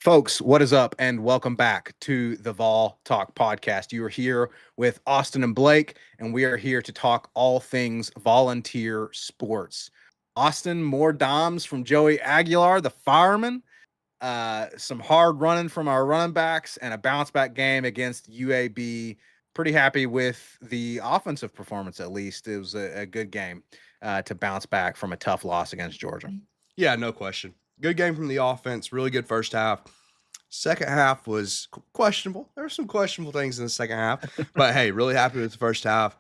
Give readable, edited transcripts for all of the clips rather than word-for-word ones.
Folks, what is up? And welcome back to the Vol Talk podcast. You are here with Austin and Blake, and we are here to talk all things volunteer sports. Austin, more dimes from Joey Aguilar, the fireman, some hard running from our running backs, and a bounce back game against UAB. Pretty happy with the offensive performance, at least. It was a good game to bounce back from a tough loss against Georgia. Yeah, no question. Good game from the offense. Really good first half. Second half was questionable. There were some questionable things in the second half, but hey, really happy with the first half.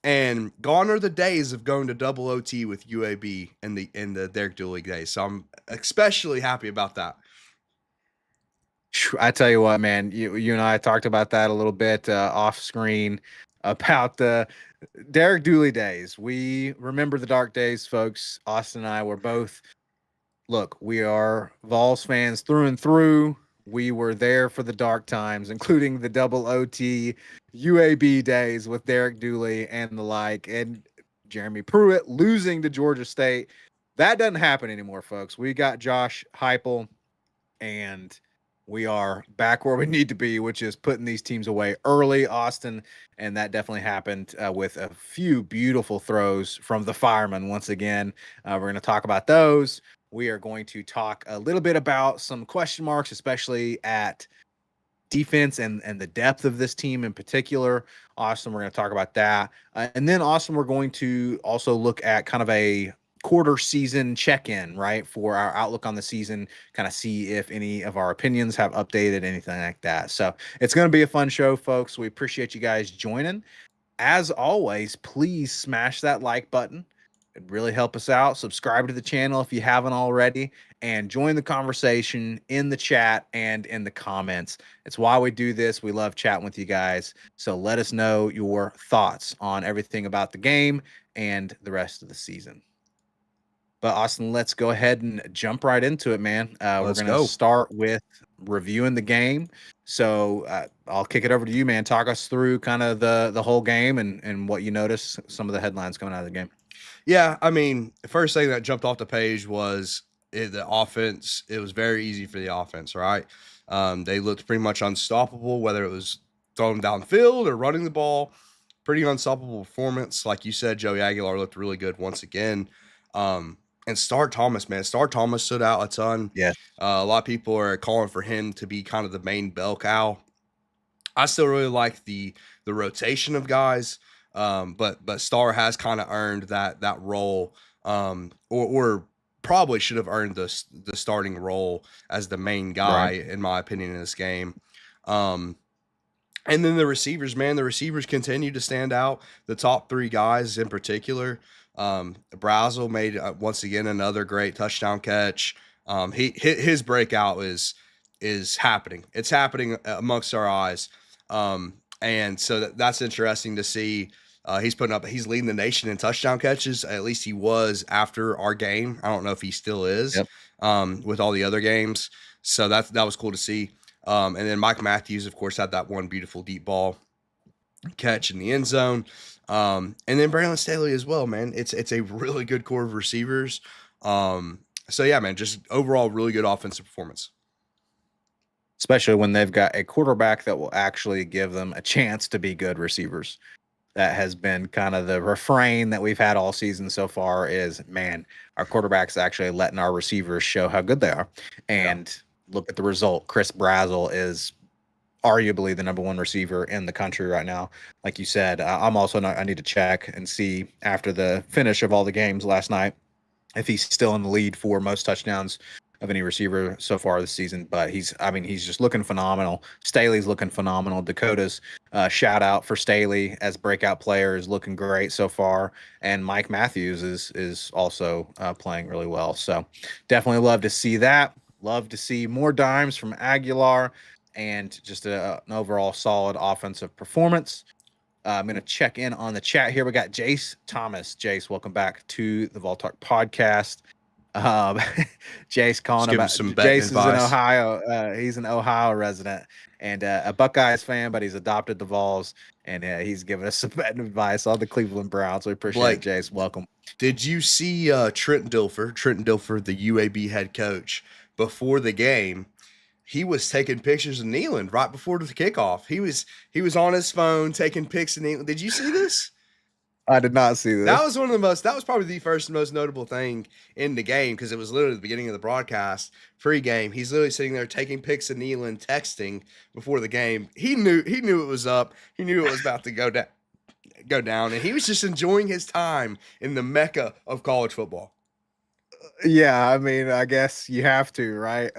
And gone are the days of going to double OT with UAB in the Derek Dooley days. So I'm especially happy about that. I tell you what, man, you and I talked about that a little bit off screen about the Derek Dooley days. We remember the dark days, folks. Austin and I were both, look, we are Vols fans through and through. We were there for the dark times, including the double OT UAB days with Derek Dooley and the like, and Jeremy Pruitt losing to Georgia State. That doesn't happen anymore, folks. We got Josh Heupel, and we are back where we need to be, which is putting these teams away early, Austin. And that definitely happened with a few beautiful throws from the firemen once again. We're going to talk about those. We are going to talk a little bit about some question marks, especially at defense and the depth of this team in particular. Austin, we're going to talk about that. And then, Austin, we're going to also look at kind of a quarter season check-in, right, for our outlook on the season, kind of see if any of our opinions have updated, anything like that. So it's going to be a fun show, folks. We appreciate you guys joining. As always, please smash that like button. It'd really help us out. Subscribe to the channel if you haven't already, and join the conversation in the chat and in the comments. It's why we do this. We love chatting with you guys. So let us know your thoughts on everything about the game and the rest of the season. But Austin, let's go ahead and jump right into it, man. We're going to start with reviewing the game. So I'll kick it over to you, man. Talk us through kind of the whole game and what you noticed, some of the headlines coming out of the game. Yeah, I mean, the first thing that jumped off the page was the offense. It was very easy for the offense, right? They looked pretty much unstoppable, whether it was throwing downfield or running the ball. Pretty unstoppable performance. Like you said, Joey Aguilar looked really good once again. And Star Thomas, man. Star Thomas stood out a ton. Yeah. A lot of people are calling for him to be kind of the main bell cow. I still really like the rotation of guys. But Star has kind of earned that role, or probably should have earned the starting role as the main guy, right, in my opinion, in this game. And then the receivers, man, the receivers continue to stand out. The top three guys in particular. Brazel made once again another great touchdown catch. His breakout is happening. It's happening amongst our eyes. And so that's interesting to see. He's leading the nation in touchdown catches. At least he was after our game. I don't know if he still is. Yep. With all the other games. So that was cool to see. And then Mike Matthews, of course, had that one beautiful deep ball catch in the end zone. And then Braylon Staley as well, man. It's a really good core of receivers. So yeah, man, just overall really good offensive performance. Especially when they've got a quarterback that will actually give them a chance to be good receivers. That has been kind of the refrain that we've had all season so far is, man, our quarterback's actually letting our receivers show how good they are. And look at the result. Chris Brazel is arguably the number one receiver in the country right now. Like you said, I need to check and see after the finish of all the games last night if he's still in the lead for most touchdowns of any receiver so far this season. But he's just looking phenomenal. Staley's looking phenomenal. Dakota's shout out for Staley as breakout player is looking great so far. And Mike Matthews is also playing really well. So definitely love to see that. Love to see more dimes from Aguilar and just an overall solid offensive performance. I'm going to check in on the chat here. We got Jace Thomas. Jace, welcome back to the Vol Talk podcast. Jace calling about Jace is in Ohio. He's an Ohio resident and a Buckeyes fan, but he's adopted the Vols, and he's giving us some betting advice on the Cleveland Browns. We appreciate it, Jace. Welcome. Did you see Trenton Dilfer, the UAB head coach, before the game? he was taking pictures of kneeling right before the kickoff. He was on his phone taking pics of kneeling. Did you see this? I did not see That this. was one of the most. That was probably the first and most notable thing in the game because it was literally the beginning of the broadcast, pre-game. He's literally sitting there taking pics of kneeling, texting before the game. He knew it was up. He knew it was about to go down, and he was just enjoying his time in the mecca of college football. Yeah, I mean, I guess you have to, right?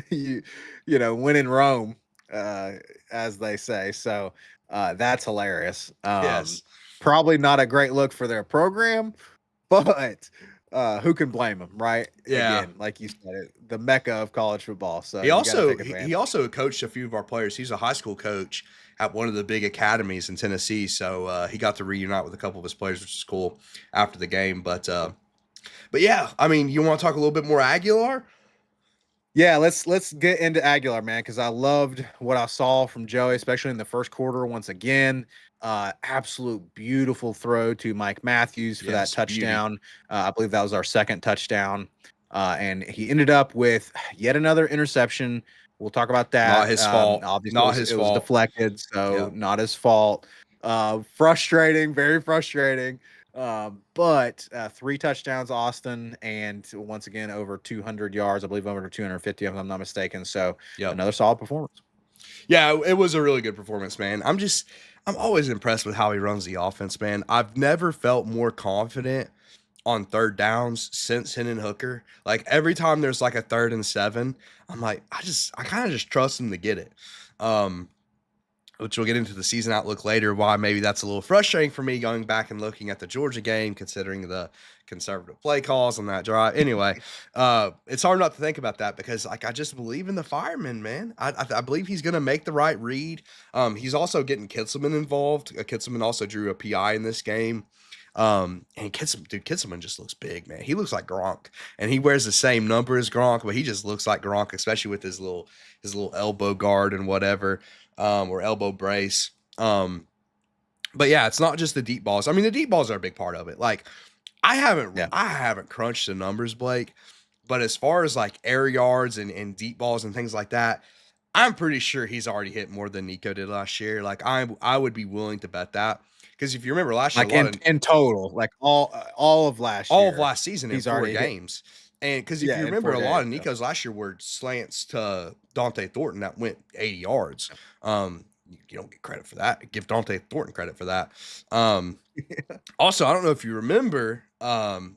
You when in Rome, uh, as they say. So that's hilarious. Yes. Probably not a great look for their program, but who can blame them, right? Yeah. Again, like you said, the mecca of college football. So He you got to also take he, advantage. he also coached a few of our players. He's a high school coach at one of the big academies in Tennessee, so he got to reunite with a couple of his players, which is cool after the game. But yeah, I mean, you want to talk a little bit more Aguilar? Yeah, let's get into Aguilar, man, because I loved what I saw from Joey, especially in the first quarter. Once again, absolute beautiful throw to Mike Matthews for that Yes, beauty. touchdown. I believe that was our second touchdown, and he ended up with yet another interception. We'll talk about Not that. his fault. Obviously, Not his it was fault. deflected, so Yep. not his fault. Frustrating, very frustrating. But 3 touchdowns, Austin, and once again over 200 yards. I believe over 250, if I'm not mistaken. So Yep. another solid performance. Yeah, it was a really good performance, man. I'm always impressed with how he runs the offense, man. I've never felt more confident on third downs since Hendon Hooker. Like every time there's like a 3rd and 7, I'm like, I kind of just trust him to get it. Um, which we'll get into the season outlook later, why maybe that's a little frustrating for me going back and looking at the Georgia game, considering the conservative play calls on that drive. Anyway, it's hard not to think about that because like I just believe in the fireman, man. I believe he's going to make the right read. He's also getting Kitselman involved. Kitselman also drew a PI in this game. And Kitselman just looks big, man. He looks like Gronk, and he wears the same number as Gronk, but he just looks like Gronk, especially with his little elbow guard and whatever, or elbow brace. But yeah, it's not just the deep balls. I mean, the deep balls are a big part of it. Like I Yeah. haven't crunched the numbers, Blake, but as far as like air yards and deep balls and things like that, I'm pretty sure he's already hit more than Nico did last year. Like I would be willing to bet that. Because if you remember last year, Like in total, like all of last all of year, last season in he's 4 already hit. games. And because if Yeah, you in remember, four a lot games. of Yeah. Nico's last year were slants to Dante Thornton that went 80 yards. You don't get credit for that. Give Dante Thornton credit for that. Also, I don't know if you remember,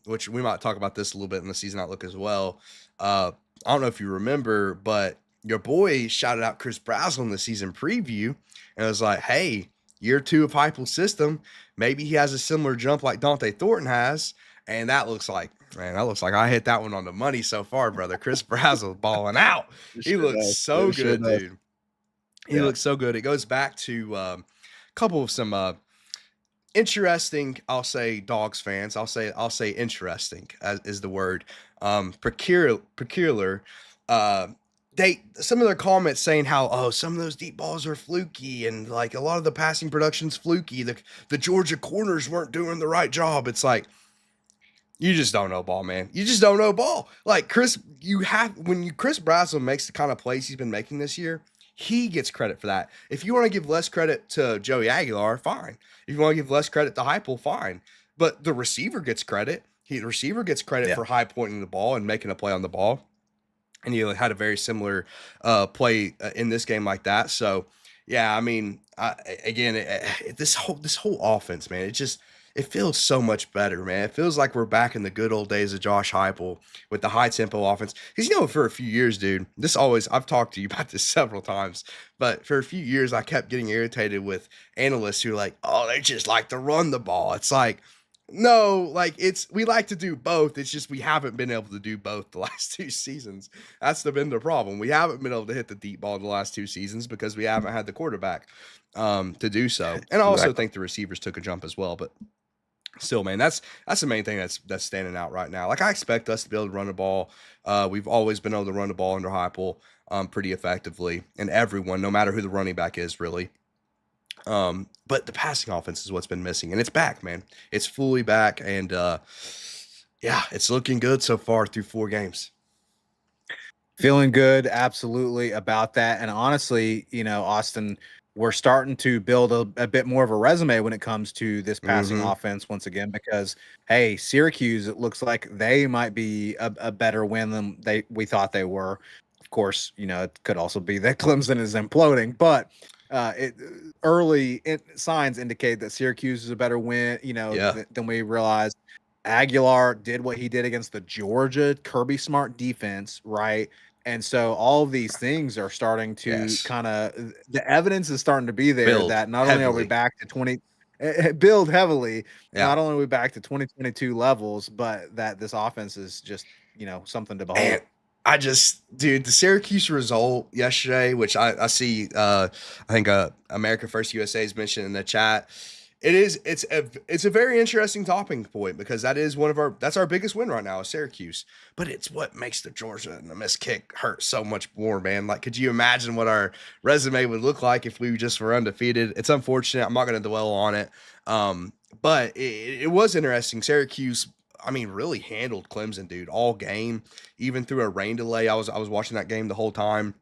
which we might talk about this a little bit in the season outlook as well. I don't know if you remember, but your boy shouted out Chris Brazel in the season preview and was like, hey, year 2 of Heupel's system, maybe he has a similar jump like Dante Thornton has. And that looks like, man, that looks like I hit that one on the money so far, brother. Chris Brazel balling out. It He sure looks does. so It sure good, does. dude. He Yeah. looks so good. It goes back to a couple of some interesting, I'll say Dogs fans. I'll say interesting is the word. Peculiar. Some of their comments saying how some of those deep balls are fluky and like a lot of the passing production's fluky. The Georgia corners weren't doing the right job. It's like you just don't know ball, man. You just don't know ball. Like Chris Brazel makes the kind of plays he's been making this year, he gets credit for that. If you want to give less credit to Joey Aguilar, fine. If you want to give less credit to Heupel, fine. But the receiver gets credit. The receiver gets credit Yeah. for high pointing the ball and making a play on the ball. And he had a very similar play in this game like that. So, yeah, I mean, this whole offense, man, it feels so much better, man. It feels like we're back in the good old days of Josh Heupel with the high tempo offense. Because for a few years, dude, I've talked to you about this several times, but for a few years, I kept getting irritated with analysts who are like, oh, they just like to run the ball. It's like, no, like we like to do both. It's just we haven't been able to do both the last 2 seasons. That's been the problem. We haven't been able to hit the deep ball the last 2 seasons because we haven't had the quarterback to do so. And I also Exactly. think the receivers took a jump as well, but still, man, that's the main thing that's standing out right now. Like I expect us to be able to run the ball. We've always been able to run the ball under Heupel pretty effectively, and everyone, no matter who the running back is, really. But the passing offense is what's been missing, and it's back, man. It's fully back, and yeah, it's looking good so far through 4 games. Feeling good, absolutely, about that. And honestly, Austin, we're starting to build a bit more of a resume when it comes to this passing Mm-hmm. offense once again, because hey, Syracuse, it looks like they might be a better win than we thought they were. Of course, it could also be that Clemson is imploding, but it signs indicate that Syracuse is a better win, Yeah. than we realized. Aguilar did what he did against the Georgia Kirby Smart defense, right? And so all of these things are starting to Yes. kind of, the evidence is starting to be there Build that not only are we heavily. back to build heavily, Yeah. not only are we back to 2022 levels, but that this offense is just, something to And behold. dude, the Syracuse result yesterday, which I see, I think America First USA is mentioned in the chat. It's a very interesting talking point because that's our biggest win right now is Syracuse. But it's what makes the Georgia and the missed kick hurt so much more, man. Like, could you imagine what our resume would look like if we just were undefeated? It's unfortunate. I'm not going to dwell on it. But it was interesting. Syracuse, I mean, really handled Clemson, dude, all game, even through a rain delay. I was watching that game the whole time.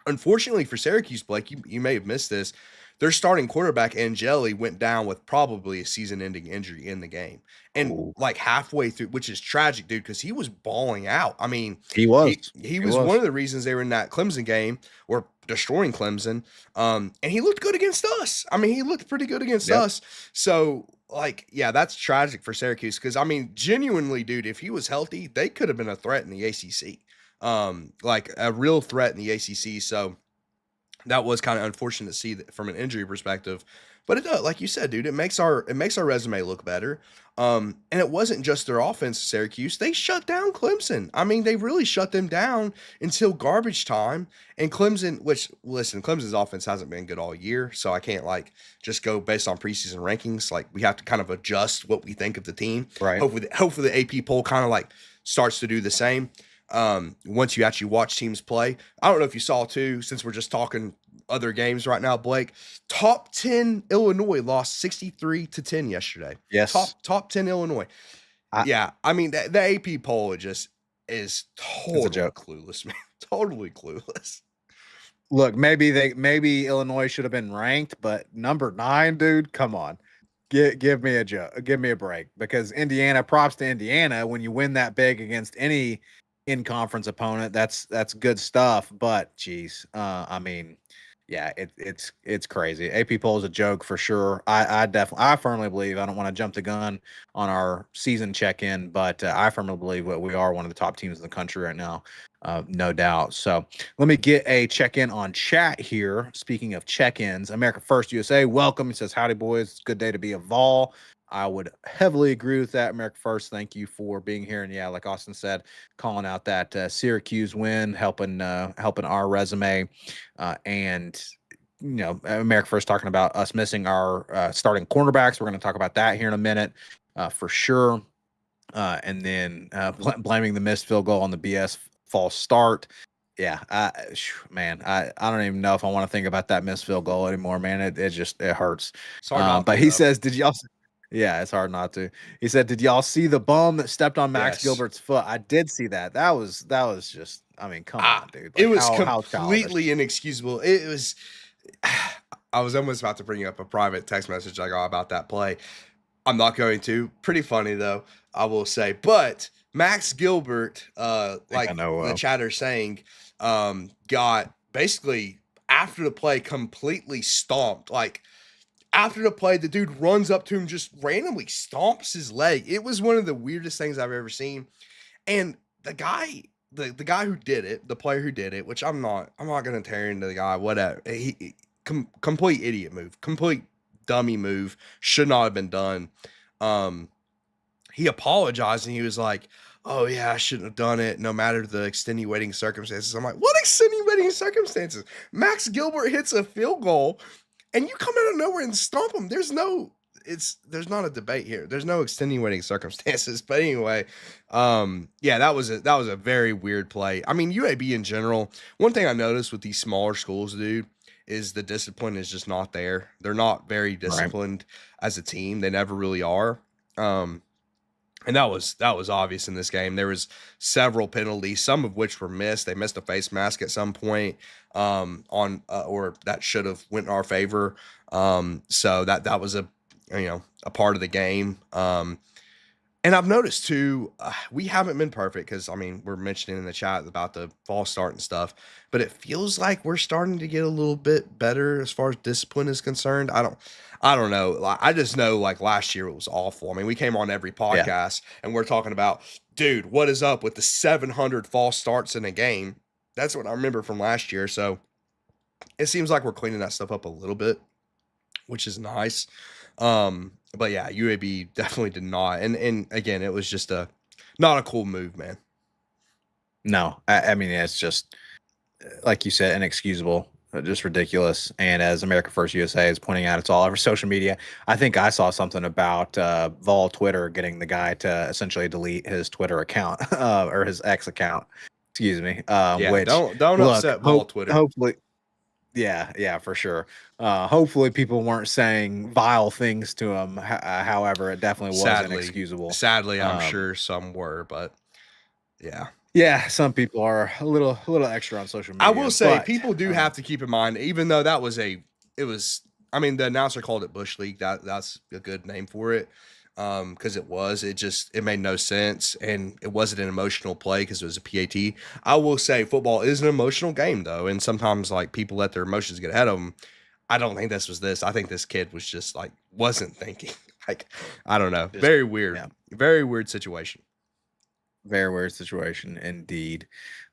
Unfortunately for Syracuse, Blake, you may have missed this. Their starting quarterback, Angeli, went down with probably a season-ending injury in the game. And Oh, like halfway through, which is tragic, dude, because he was balling out. I mean, he was. he He was one was. of the reasons they were in that Clemson game or destroying Clemson. And he looked good against us. I mean, he looked pretty good against Yep. us. So, like, yeah, that's tragic for Syracuse because I mean, genuinely, dude, if he was healthy, they could have been a threat in the ACC. Like a real threat in the ACC. So that was kind of unfortunate to see that from an injury perspective. But it does, like you said, dude, it makes our resume look better. And it wasn't just their offense, Syracuse. They shut down Clemson. I mean, they really shut them down until garbage time. And Clemson, which listen, Clemson's offense hasn't been good all year, so I can't like just go based on preseason rankings. Like we have to kind of adjust what we think of the team. Right. Hopefully the AP poll kind of like starts to do the same. Once you actually watch teams play. I don't know if you saw too, since we're just talking other games right now, Blake. Top 10 Illinois lost 63-10 yesterday. Yes. Top 10 Illinois. I, Yeah, I mean the AP poll just is it's a totally joke. clueless, man. Totally clueless. Look, maybe Illinois should have been ranked, but number 9, dude, come on. Give me a joke. Give me a break, because Indiana, props to Indiana when you win that big against any in conference opponent. That's good stuff. But geez, I mean, yeah, it's crazy. AP poll is a joke for sure. I firmly believe, I don't want to jump the gun on our season check in, but I firmly believe that we are one of the top teams in the country right now, no doubt. So let me get a check in on chat here. Speaking of check ins, America First USA, welcome. He says, "Howdy, boys. It's a good day to be a Vol." I would heavily agree with that. America First, thank you for being here. And yeah, like Austin said, calling out that Syracuse win, helping our resume, and America First talking about us missing our starting cornerbacks. We're going to talk about that here in a minute, for sure. And then blaming the missed field goal on the BS false start. Yeah, man, I don't even know if I want to think about that missed field goal anymore, man. It hurts. It's hard not But to he though. says, "Did y'all?" Yeah, it's hard not to. He said, "Did y'all see the bum that stepped on Max Yes. Gilbert's foot?" I did see that. That was just. I mean, come I, on, dude. it Like was how childish. completely inexcusable. It was I was almost about to bring up a private text message I got about that play. I'm not going to. Pretty funny though, I will say. But Max Gilbert, I think I like know. the chatter saying, got basically after the play completely stomped. Like after the play, the dude runs up to him, just randomly stomps his leg. It was one of the weirdest things I've ever seen. And the guy who did it, the player who did it, which I'm not gonna tear into the guy, whatever. Complete idiot move, complete dummy move, should not have been done. Um, he apologized and he was like, "Oh yeah, I shouldn't have done it, no matter the extenuating circumstances." I'm like, "What extenuating circumstances? Max Gilbert hits a field goal and you come out of nowhere and stomp him. There's not a debate here. There's no extenuating circumstances." But anyway, yeah, that was a very weird play. I mean, UAB in general, one thing I noticed with these smaller schools, dude, is the discipline is just not there. They're not very Right. disciplined as a team. They never really are. Um, And that was obvious in this game. There was several penalties, some of which were missed. They missed a face mask at some point, on or that should have went in our favor. So that was a part of the game. And I've noticed too, we haven't been perfect because I mean we're mentioning in the chat about the false start and stuff, but it feels like we're starting to get a little bit better as far as discipline is concerned. I don't know. Like, I just know like last year it was awful. I mean, we came on every Yeah. podcast and we're talking about, dude, what is up with the 700 false starts in a game? That's what I remember from last year. So it seems like we're cleaning that stuff up a little bit, which is nice. But yeah, UAB definitely did not. And again, it was just not a cool move, man. No, I mean, it's just like you said, inexcusable, just ridiculous. And as America First USA is pointing out, it's all over social media. I think I saw something about Vol Twitter getting the guy to essentially delete his Twitter account or his X account. Excuse me. Yeah, Which don't look, upset Ball Twitter. hopefully, yeah, for sure. Hopefully, people weren't saying vile things to him. However, it definitely was inexcusable. Sadly, I'm Um, sure some were, but yeah. yeah, some people are a little extra on social I media, will say but people do have to keep in mind, even though it was, I mean, the announcer called it Bush League. That's a good name for it. Because it made no sense, and it wasn't an emotional play because it was a PAT. I will say football is an emotional game though, and sometimes like people let their emotions get ahead of them. I don't think this was this. I think this kid was just like wasn't thinking. Like, I don't know. just Very weird. yeah. Very weird situation. Very weird situation indeed.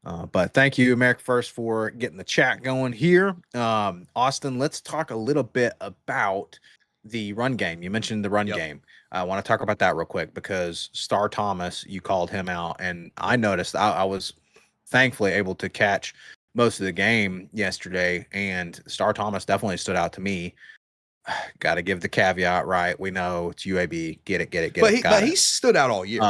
But thank you, America First, for getting the chat going here. Austin, let's talk a little bit about the run game. You mentioned the run Yep. game. I want to talk about that real quick because Star Thomas, you called him out, and I noticed I was thankfully able to catch most of the game yesterday, and Star Thomas definitely stood out to me. Got to give the caveat, right? We know it's UAB. Get it. But he stood out all year.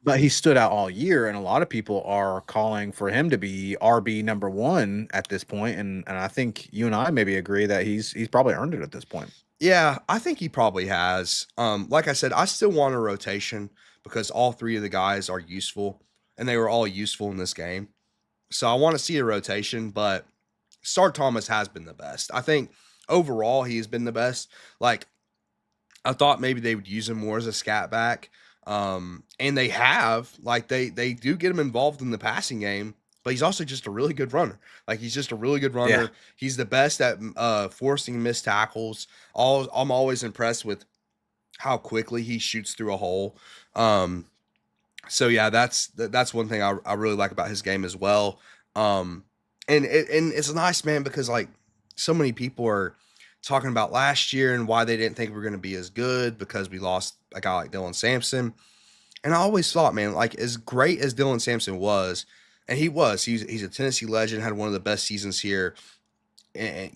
But he stood out all year, and a lot of people are calling for him to be RB number one at this point, and I think you and I maybe agree that he's probably earned it at this point. Yeah, I think he probably has. Like I said, I still want a rotation because all three of the guys are useful, and they were all useful in this game. So I want to see a rotation, but Star Thomas has been the best. I think overall he has been the best. Like, I thought maybe they would use him more as a scat back. And they have, like, they do get him involved in the passing game, but he's also just a really good runner. Like, he's just a really good runner. Yeah. He's the best at forcing missed tackles. I'm always impressed with how quickly he shoots through a hole. So yeah, that's one thing I really like about his game as well. And it's nice, man, because like so many people are talking about last year and why they didn't think we were going to be as good because we lost a guy like Dylan Sampson. And I always thought, man, like as great as Dylan Sampson was, and he's a Tennessee legend, had one of the best seasons here, and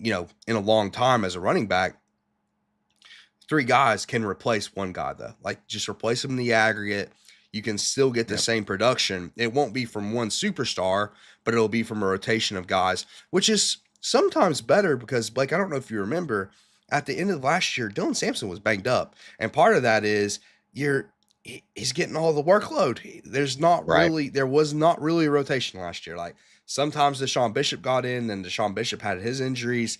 in a long time as a running back. Three guys can replace one guy though. Like just replace him in the aggregate. You can still get the same production. It won't be from one superstar, but it'll be from a rotation of guys, which is sometimes better because, Blake, I don't know if you remember, at the end of last year, Dylan Sampson was banged up. And part of that is he's getting all the workload. There was not really a rotation last year. Like sometimes Deshaun Bishop got in, and Deshaun Bishop had his injuries.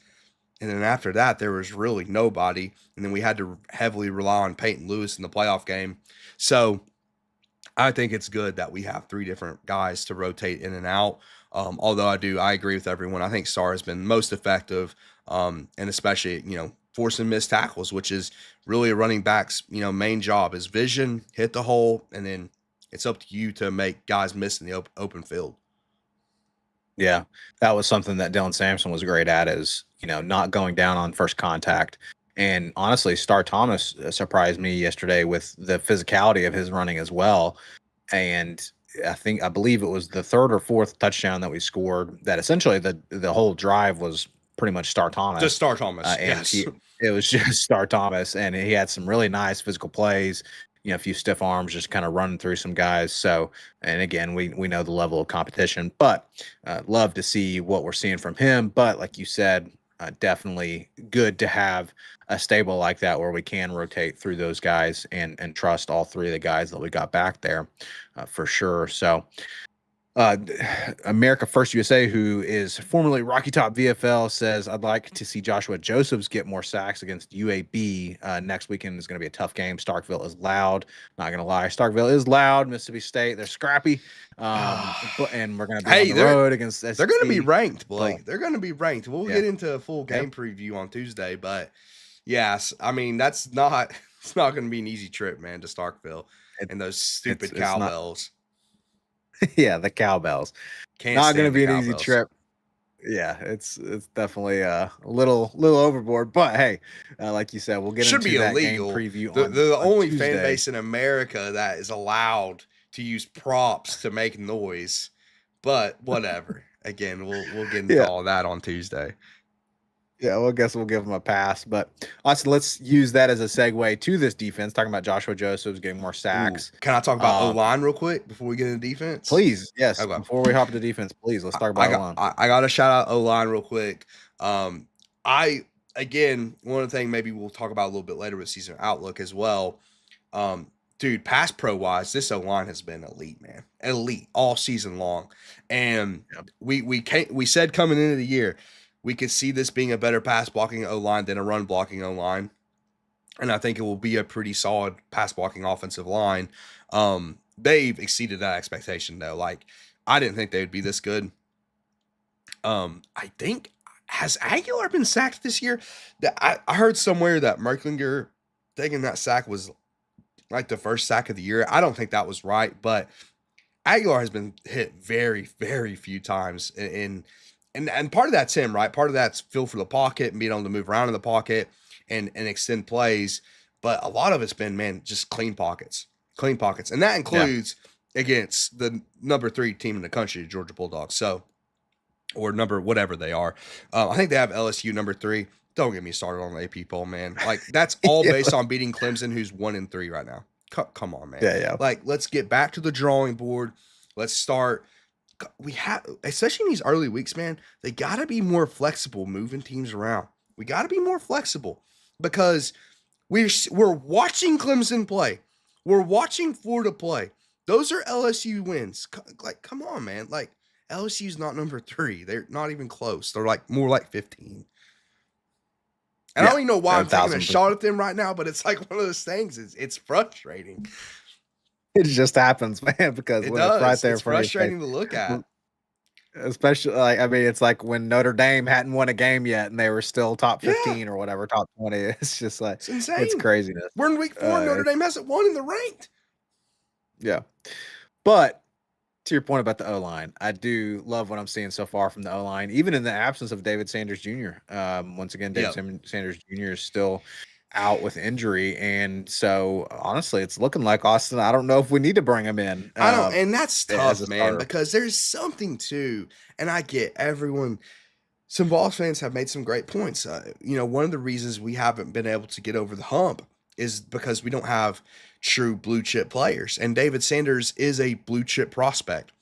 And then after that, there was really nobody. And then we had to heavily rely on Peyton Lewis in the playoff game. So I think it's good that we have three different guys to rotate in and out. Although I agree with everyone. I think Star has been most effective, and especially, forcing missed tackles, which is really a running back's, main job is vision, hit the hole, and then it's up to you to make guys miss in the open field. Yeah, that was something that Dylan Sampson was great at is, not going down on first contact. And honestly, Star Thomas surprised me yesterday with the physicality of his running as well. And I believe it was the third or fourth touchdown that we scored that essentially the whole drive was pretty much Star Thomas. Just Star Thomas. And Yes. it was just Star Thomas. And he had some really nice physical plays, a few stiff arms, just kind of running through some guys. So, and again, we know the level of competition, but love to see what we're seeing from him. But like you said, definitely good to have a stable like that where we can rotate through those guys and trust all three of the guys that we got back there for sure. So uh, America First USA, who is formerly Rocky Top VFL, says, I'd like to see Joshua Josephs get more sacks against UAB. Next weekend is going to be a tough game. Starkville is loud. Not going to lie. Starkville is loud. Mississippi State, they're scrappy. And we're going to be on the road against SC. They're going to be ranked, Blake. They're going to be ranked. We'll Yeah. get into a full game preview on Tuesday, but yes, I mean, it's not going to be an easy trip, man, to Starkville and those stupid cowbells. Yeah, the cowbells. Not going to be an easy trip. Yeah, it's definitely a little overboard, but hey, like you said, we'll get into that illegal game preview. They're the only fan base in America that is allowed to use props to make noise, but whatever. Again, we'll get into all that on Tuesday. Yeah, well, I guess we'll give them a pass. But also, let's use that as a segue to this defense, talking about Joshua Josephs getting more sacks. Ooh, can I talk about O-line real quick before we get into defense? Please, yes. Okay. Before we hop into defense, please, let's talk about O-line. I got to shout out O-line real quick. Again, one of the things maybe we'll talk about a little bit later with season outlook as well. Dude, pass pro wise, this O-line has been elite, man. Elite all season long. And we said coming into the year, we could see this being a better pass blocking O-line than a run blocking O-line. And I think it will be a pretty solid pass blocking offensive line. They've exceeded that expectation, though. Like, I didn't think they would be this good. I think, has Aguilar been sacked this year? I heard somewhere that Merklinger taking that sack was like the first sack of the year. I don't think that was right, but Aguilar has been hit very, very few times And part of that's him, right? Part of that's feel for the pocket and being able to move around in the pocket and extend plays. But a lot of it's been, man, just clean pockets. And that includes against the number 3 team in the country, the Georgia Bulldogs. So, or number whatever they are. I think they have LSU number 3. Don't get me started on the AP poll, man. Like, that's all based on beating Clemson, who's 1-3 right now. Come on, man. Yeah. Like, let's get back to the drawing board. Let's start. We have, especially in these early weeks, man, they got to be more flexible moving teams around. We got to be more flexible because we're watching Clemson play. We're watching Florida play. Those are LSU wins. Like, come on, man. Like, LSU's not number 3. They're not even close. They're like more like 15. And I don't even know why I'm taking a shot at them right now, but it's like one of those things. It's frustrating. It just happens, man, because when it's right there, it's frustrating to look at. Especially, like, I mean, it's like when Notre Dame hadn't won a game yet, and they were still top 15 or whatever, top 20. It's just like it's insane. It's craziness. We're in week 4. Notre Dame hasn't won in the ranked. Yeah, but to your point about the O-line, I do love what I'm seeing so far from the O-line, even in the absence of David Sanders Jr. Once again, David Sanders Jr. is still out with injury, and so honestly, it's looking like Austin. I don't know if we need to bring him in. I don't, and that's tough, man, because there's something too. And I get everyone. Some Vols fans have made some great points. One of the reasons we haven't been able to get over the hump is because we don't have true blue chip players, and David Sanders is a blue chip prospect.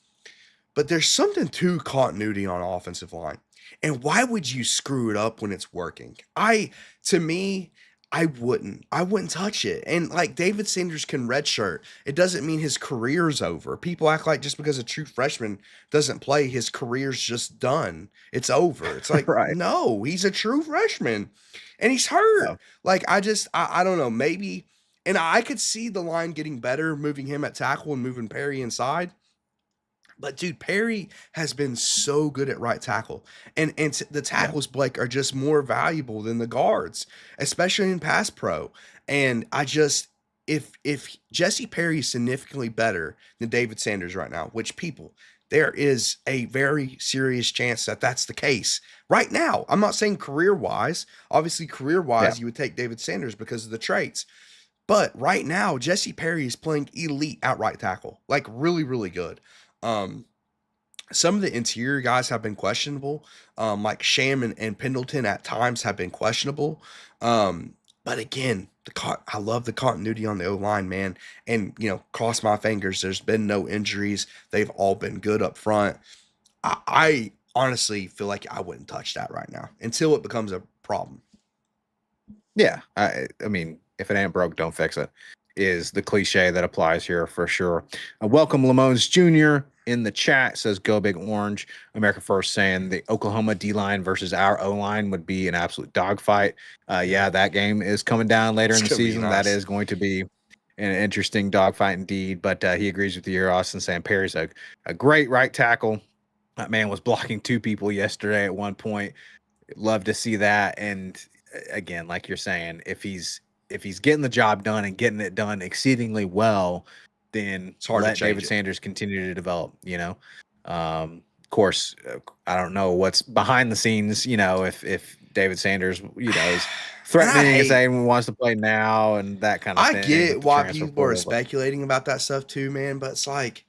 But there's something to continuity on offensive line, and why would you screw it up when it's working? To me. I wouldn't touch it. And like David Sanders can redshirt. It doesn't mean his career's over. People act like just because a true freshman doesn't play, his career's just done. It's over. It's like, no, he's a true freshman and he's hurt. Yeah. Like, I don't know, maybe. And I could see the line getting better, moving him at tackle and moving Perry inside. But, dude, Perry has been so good at right tackle. And the tackles, Blake, are just more valuable than the guards, especially in pass pro. And if Jesse Perry is significantly better than David Sanders right now, which there is a very serious chance that that's the case right now. I'm not saying career-wise. Obviously, career-wise, you would take David Sanders because of the traits. But right now, Jesse Perry is playing elite at right tackle, like really, really good. Some of the interior guys have been questionable, like Sham and Pendleton at times have been questionable. But again, I love the continuity on the O-line, man. And, cross my fingers, there's been no injuries. They've all been good up front. I honestly feel like I wouldn't touch that right now until it becomes a problem. Yeah, I mean, if it ain't broke, don't fix it, is the cliche that applies here for sure. Welcome Lamones Jr. in the chat says, "Go Big Orange." America First saying the Oklahoma D line versus our O line would be an absolute dogfight. Yeah, that game is coming down later It's in the gonna be season. That nice. is going to be an interesting dogfight indeed. But he agrees with you here, Austin, saying Perry's a great right tackle. That man was blocking two people yesterday at one point. Love to see that. And again, like you're saying, if he's getting the job done and getting it done exceedingly well, then It's hard to let change David it. Sanders continue to develop. Of course, I don't know what's behind the scenes. If David Sanders, is And I threatening and hate saying he wants to play now and that kind of I thing with get the why transfer people are portal. But speculating about that stuff too, man, but it's like,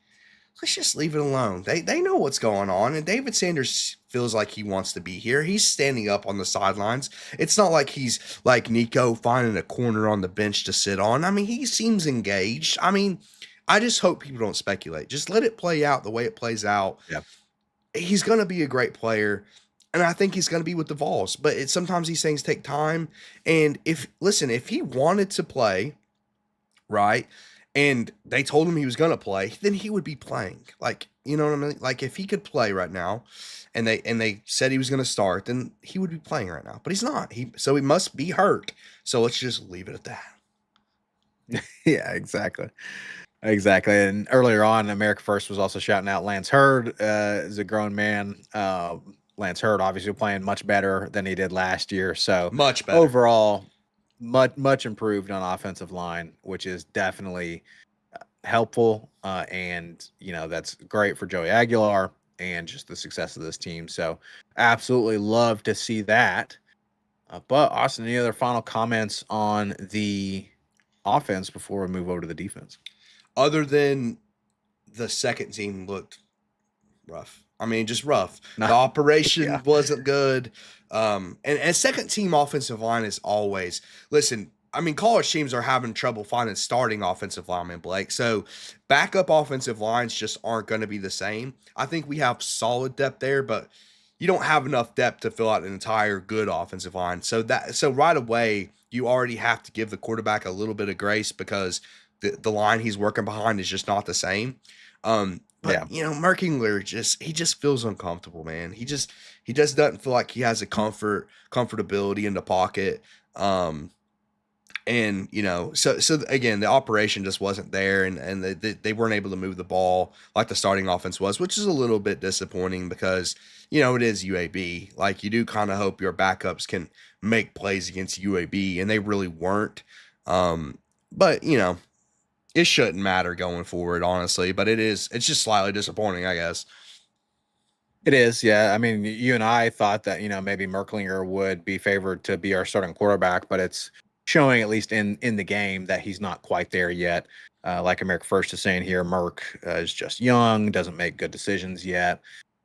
let's just leave it alone. They know what's going on, and David Sanders feels like he wants to be here. He's standing up on the sidelines. It's not like he's like Nico finding a corner on the bench to sit on. I mean, he seems engaged. I mean, I just hope people don't speculate. Just let it play out the way it plays out. yeah, He's going to be a great player. And I think he's going to be with the Vols, but sometimes these things take time. And if he wanted to play, right? And they told him he was going to play, then he would be playing. Like, you know what I mean? Like if he could play right now and they said he was going to start, then he would be playing right now. But he's not. So he must be hurt. So let's just leave it at that. yeah, exactly. Exactly. And earlier on, America First was also shouting out Lance Hurd as a grown man. Lance Hurd obviously playing much better than he did last year. So Much better. overall, much improved on offensive line, which is definitely helpful. And that's great for Joey Aguilar and just the success of this team. So absolutely love to see that. But Austin, any other final comments on the offense before we move over to the defense? Other than the second team looked rough. I mean, just rough. No, The yeah. operation wasn't good. And second team offensive line is always listen. I mean, college teams are having trouble finding starting offensive linemen, Blake. So backup offensive lines just aren't going to be the same. I think we have solid depth there, but you don't have enough depth to fill out an entire good offensive line. So right away, you already have to give the quarterback a little bit of grace because the line he's working behind is just not the same. But Yeah. Mark Engler just feels uncomfortable, man. He just doesn't feel like he has a comfortability in the pocket. And so again, the operation just wasn't there, and they weren't able to move the ball like the starting offense was, which is a little bit disappointing because it is UAB. Like you do kind of hope your backups can make plays against UAB, and they really weren't. But it shouldn't matter going forward, honestly, but it's just slightly disappointing, I guess. It is, yeah. I mean, you and I thought that, maybe Merklinger would be favored to be our starting quarterback, but it's showing at least in the game that he's not quite there yet. Like America First is saying here, Merck is just young, doesn't make good decisions yet.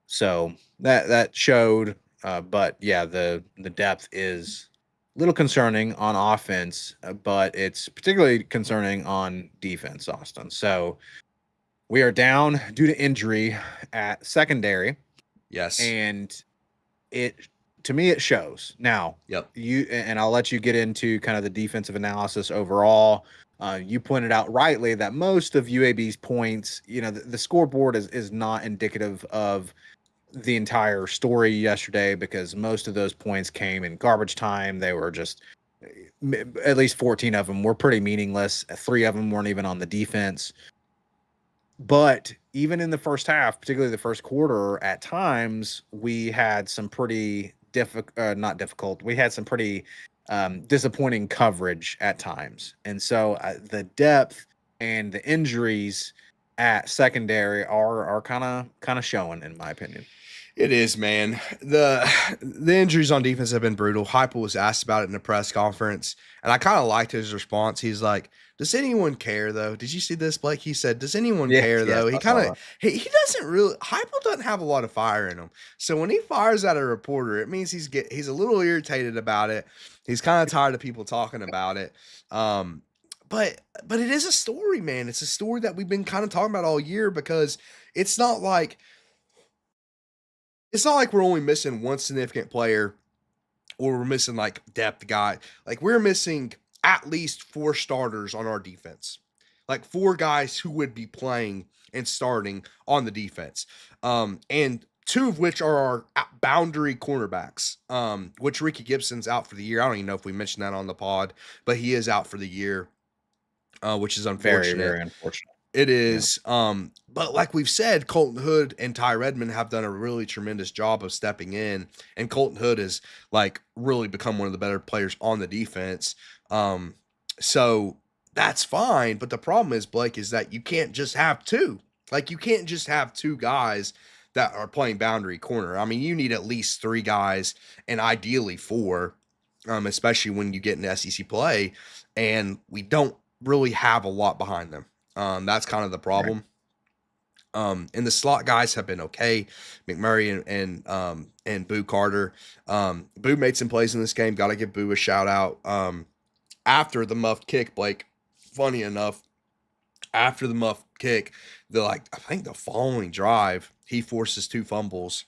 So that showed. But yeah, the depth is a little concerning on offense, but it's particularly concerning on defense, Austin. So we are down due to injury at secondary, Yes. and it to me it shows. Now, Yep. I'll let you get into kind of the defensive analysis overall. You pointed out rightly that most of UAB's points, the scoreboard is not indicative of the entire story yesterday because most of those points came in garbage time. They were just at least 14 of them were pretty meaningless. 3 of them weren't even on the defense. But even in the first half, particularly the first quarter, at times we had some pretty not difficult. We had some pretty disappointing coverage at times, and so the depth and the injuries at secondary are kind of showing, in my opinion. It is, man. The injuries on defense have been brutal. Heupel was asked about it in the press conference, and I kind of liked his response. He's like, "Does anyone care though?" Did you see this, Blake? He said, "Does anyone Yes, care yes, though?" He I saw kind of that. he doesn't really. Heupel doesn't have a lot of fire in him. So when he fires at a reporter, it means he's a little irritated about it. He's kind of tired of people talking about it. Um, but it is a story, man. It's a story that we've been kind of talking about all year because it's not like it's not like we're only missing one significant player or we're missing like depth guy. Like we're missing at least 4 starters on our defense. Like 4 guys who would be playing and starting on the defense. And 2 of which are our boundary cornerbacks. Which Ricky Gibson's out for the year. I don't even know if we mentioned that on the pod, but he is out for the year, which is Very, unfortunate. very unfortunate. It Yeah. is. But like we've said, Colton Hood and Ty Redmond have done a really tremendous job of stepping in, and Colton Hood has like really become one of the better players on the defense. So that's fine. But the problem is, Blake, is that you can't just have 2. Like you can't just have 2 guys that are playing boundary corner. I mean, you need at least 3 guys, and ideally 4, especially when you get into SEC play, and we don't really have a lot behind them. That's kind of the Right. problem. And the slot guys have been okay. McMurray and Boo Carter. Boo made some plays in this game. Got to give Boo a shout out. After the muffed kick, Blake. Funny enough, after the muffed kick, I think the following drive, he forces 2 fumbles.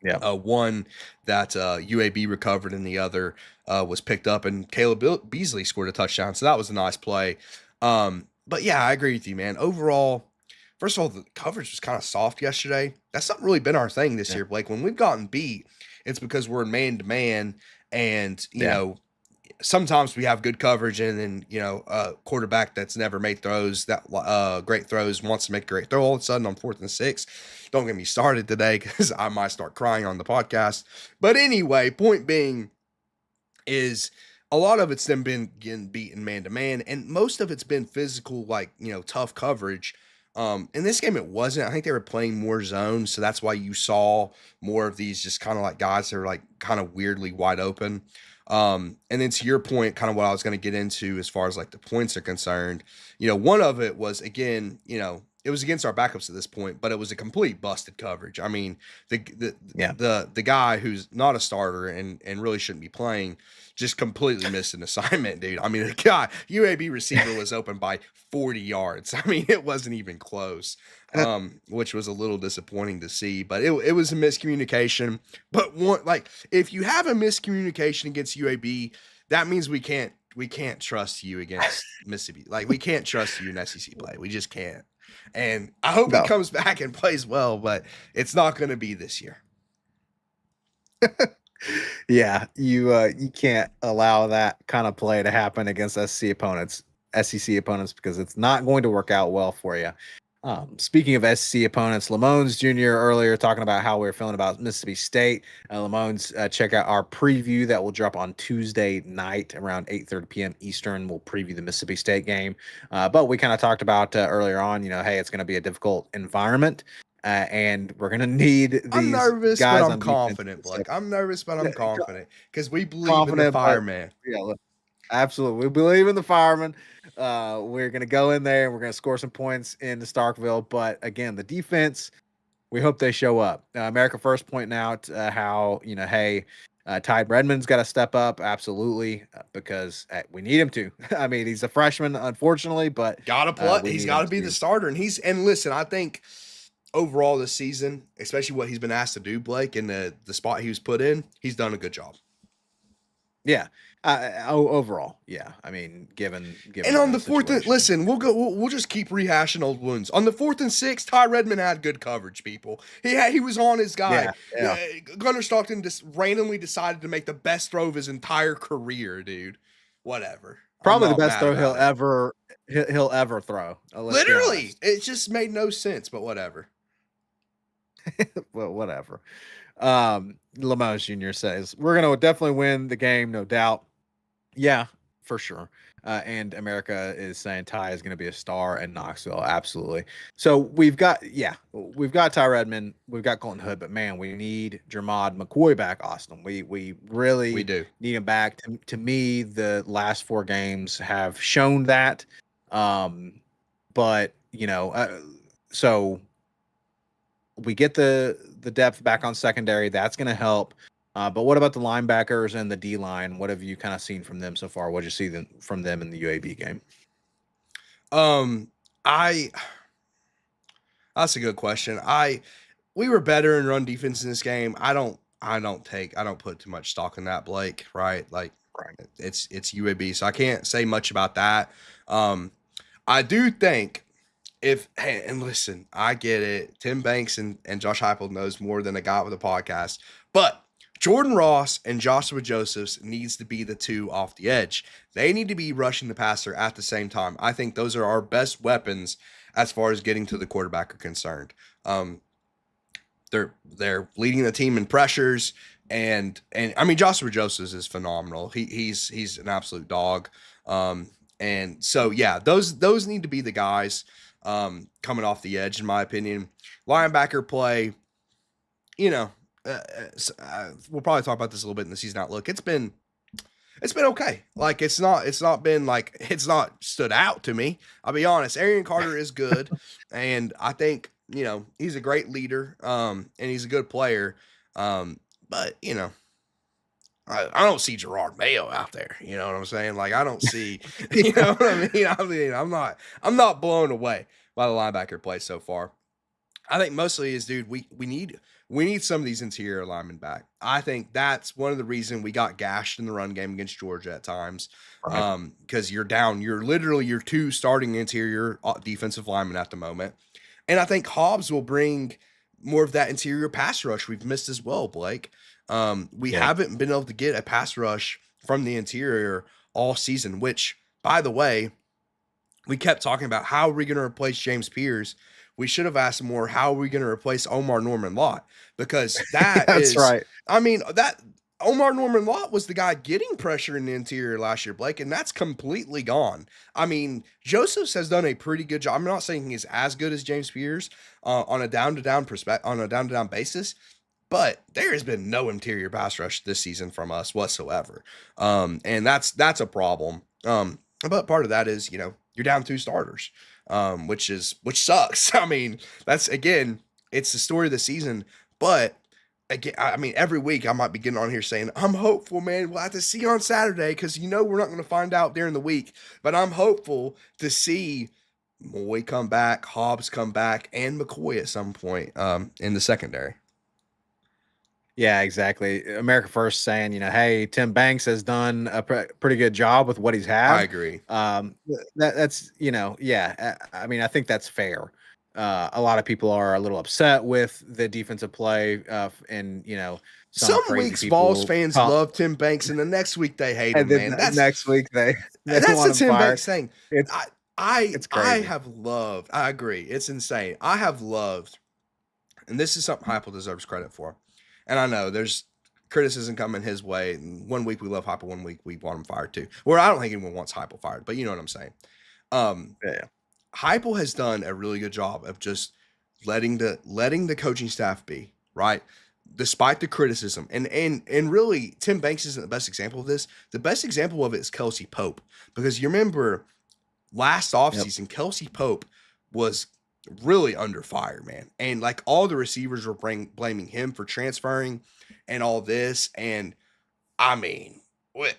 Yeah. One that UAB recovered, and the other was picked up, and Caleb Beasley scored a touchdown. So that was a nice play. But yeah, I agree with you, man. Overall, first of all, the coverage was kind of soft yesterday. That's not really been our thing this Yeah. year, Blake. When we've gotten beat, it's because we're man to man, and you Yeah. know, sometimes we have good coverage, and then a quarterback that's never made throws that great throws wants to make a great throw all of a sudden on 4th and 6. Don't get me started today because I might start crying on the podcast. But anyway, point being is a lot of it's them been getting beaten man to man, and most of it's been physical, like tough coverage. In this game, it wasn't. I think they were playing more zone, so that's why you saw more of these just kind of like guys that are like kind of weirdly wide open. And then to your point, kind of what I was going to get into as far as like the points are concerned, one of it was again, it was against our backups at this point, but it was a complete busted coverage. I mean, Yeah. the guy who's not a starter and really shouldn't be playing just completely missed an assignment, dude. I mean, the guy UAB receiver was open by 40 yards. I mean, it wasn't even close. Which was a little disappointing to see, but it was a miscommunication. But if you have a miscommunication against UAB, that means we can't trust you against Mississippi. Like we can't trust you in SEC play. We just can't. And I hope he No. comes back and plays well, but it's not going to be this year. Yeah, you can't allow that kind of play to happen against SEC opponents, because it's not going to work out well for you. Speaking of SEC opponents, Lamone's Jr. earlier talking about how we are feeling about Mississippi State. Lamone's, check out our preview that will drop on Tuesday night around 8:30 p.m. Eastern. We'll preview the Mississippi State game. But we kind of talked about earlier on, hey, it's going to be a difficult environment. And we're going to need these I'm nervous, guys but I'm on defense confident, Blake. I'm nervous, but I'm confident because we believe in the confident, but fireman. yeah, look, absolutely. We believe in the firemen. We're going to go in there and we're going to score some points into Starkville. But again, the defense, we hope they show up. America First pointing out how, hey, Ty Redmond's got to step up. Absolutely. Because we need him to. I mean, he's a freshman, unfortunately, but Gotta play. we He's need got him to be to. the starter, and listen, I think overall this season, especially what he's been asked to do, Blake, in the spot he was put in, he's done a good job. Yeah. Overall, yeah. I mean, given And on the 4th, situation. listen, we'll just keep rehashing old wounds. On the 4th and 6, Ty Redmond had good coverage. People, he was on his guy. Yeah. Gunnar Stockton just randomly decided to make the best throw of his entire career, dude. Whatever. Probably the best throw he'll ever throw. Literally, it just made no sense, but whatever. Well, whatever. Lamont Jr. says we're going to definitely win the game, no doubt. Yeah, for sure. And America is saying Ty is going to be a star in Knoxville. Absolutely. So we've got Ty Redmond, we've got Colton Hood, but man, we need Jermod McCoy back, Austin. We really do need him back. To me, the last 4 games have shown that. But so we get the depth back on secondary. That's going to help. But what about the linebackers and the D line? What have you kind of seen from them so far? What did you see from them in the UAB game? That's a good question. we were better in run defense in this game. I don't put too much stock in that, Blake, right? Like Right. it's UAB, so I can't say much about that. I do think hey, and listen, I get it. Tim Banks and Josh Heupel knows more than a guy with a podcast, but Jordan Ross and Joshua Josephs needs to be the two off the edge. They need to be rushing the passer at the same time. I think those are our best weapons as far as getting to the quarterback are concerned. They're leading the team in pressures, and I mean Joshua Josephs is phenomenal. He's an absolute dog. And so yeah, those need to be the guys coming off the edge, in my opinion. Linebacker play, you know, we'll probably talk about this a little bit in the season outlook. It's been okay. Like it's not been like it's not stood out to me. I'll be honest. Arian Carter is good, and I think he's a great leader, and he's a good player. But I don't see Gerard Mayo out there. You know what I'm saying? Like I don't see. You know what I mean? I'm not blown away by the linebacker play so far. I think mostly is, dude, we need some of these interior linemen back. I think that's one of the reasons we got gashed in the run game against Georgia at times. Right. Because you're down, you're literally your two starting interior defensive linemen at the moment. And I think Hobbs will bring more of that interior pass rush we've missed as well, Blake. We haven't been able to get a pass rush from the interior all season, which, by the way, we kept talking about how are we going to replace James Pierce. We should have asked more, how are we going to replace Omar Norman Lott? Because that That's is, right. I mean, that Omar Norman Lott was the guy getting pressure in the interior last year, Blake, and that's completely gone. I mean, Josephs has done a pretty good job. I'm not saying he's as good as James Pierce on a down-to-down basis, but there has been no interior pass rush this season from us whatsoever. And that's a problem. But part of that is, you're down two starters, which sucks. I mean, that's, again, it's the story of the season. But again, I mean, every week I might be getting on here saying, I'm hopeful, man. We'll have to see on Saturday because we're not going to find out during the week. But I'm hopeful to see Moy come back, Hobbs come back, and McCoy at some point in the secondary. Yeah, exactly. America First saying, hey, Tim Banks has done a pretty good job with what he's had. I agree. That's, yeah. I mean, I think that's fair. A lot of people are a little upset with the defensive play, and some weeks Vols fans love Tim Banks, and the next week they hate him. Man, that's next week that's the Tim Banks thing. It's crazy. I have loved. I agree. It's insane. I have loved, and this is something Heupel deserves credit for. And I know there's criticism coming his way. And one week we love Heupel, one week we want him fired too. Or I don't think anyone wants Heupel fired, but you know what I'm saying. Yeah. Heupel has done a really good job of just letting the coaching staff be, right, despite the criticism. And really, Tim Banks isn't the best example of this. The best example of it is Kelsey Pope, because you remember last offseason, Kelsey Pope was really under fire, man. And like all the receivers were blaming him for transferring and all this. And I mean, we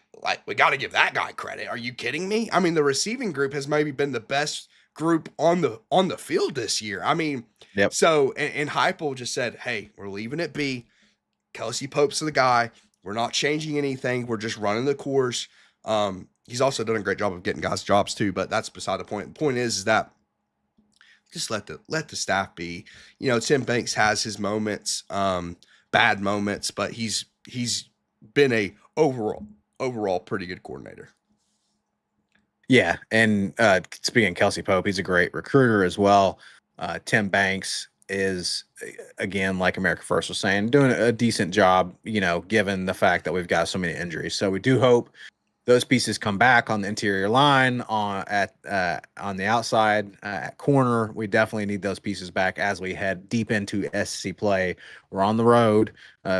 got to give that guy credit. Are you kidding me? I mean, the receiving group has maybe been the best group on the field this year. I mean, so, and Heupel just said, hey, we're leaving it be. Kelsey Pope's the guy. We're not changing anything. We're just running the course. He's also done a great job of getting guys jobs too, but that's beside the point. The point is that just let the staff be. Tim Banks has his moments, bad moments, but he's been a overall pretty good coordinator. Yeah, and speaking of Kelsey Pope, he's a great recruiter as well. Tim Banks is, again, like America First was saying, doing a decent job, given the fact that we've got so many injuries. So we do hope those pieces come back on the interior line, on the outside, at corner. We definitely need those pieces back as we head deep into SEC play. We're on the road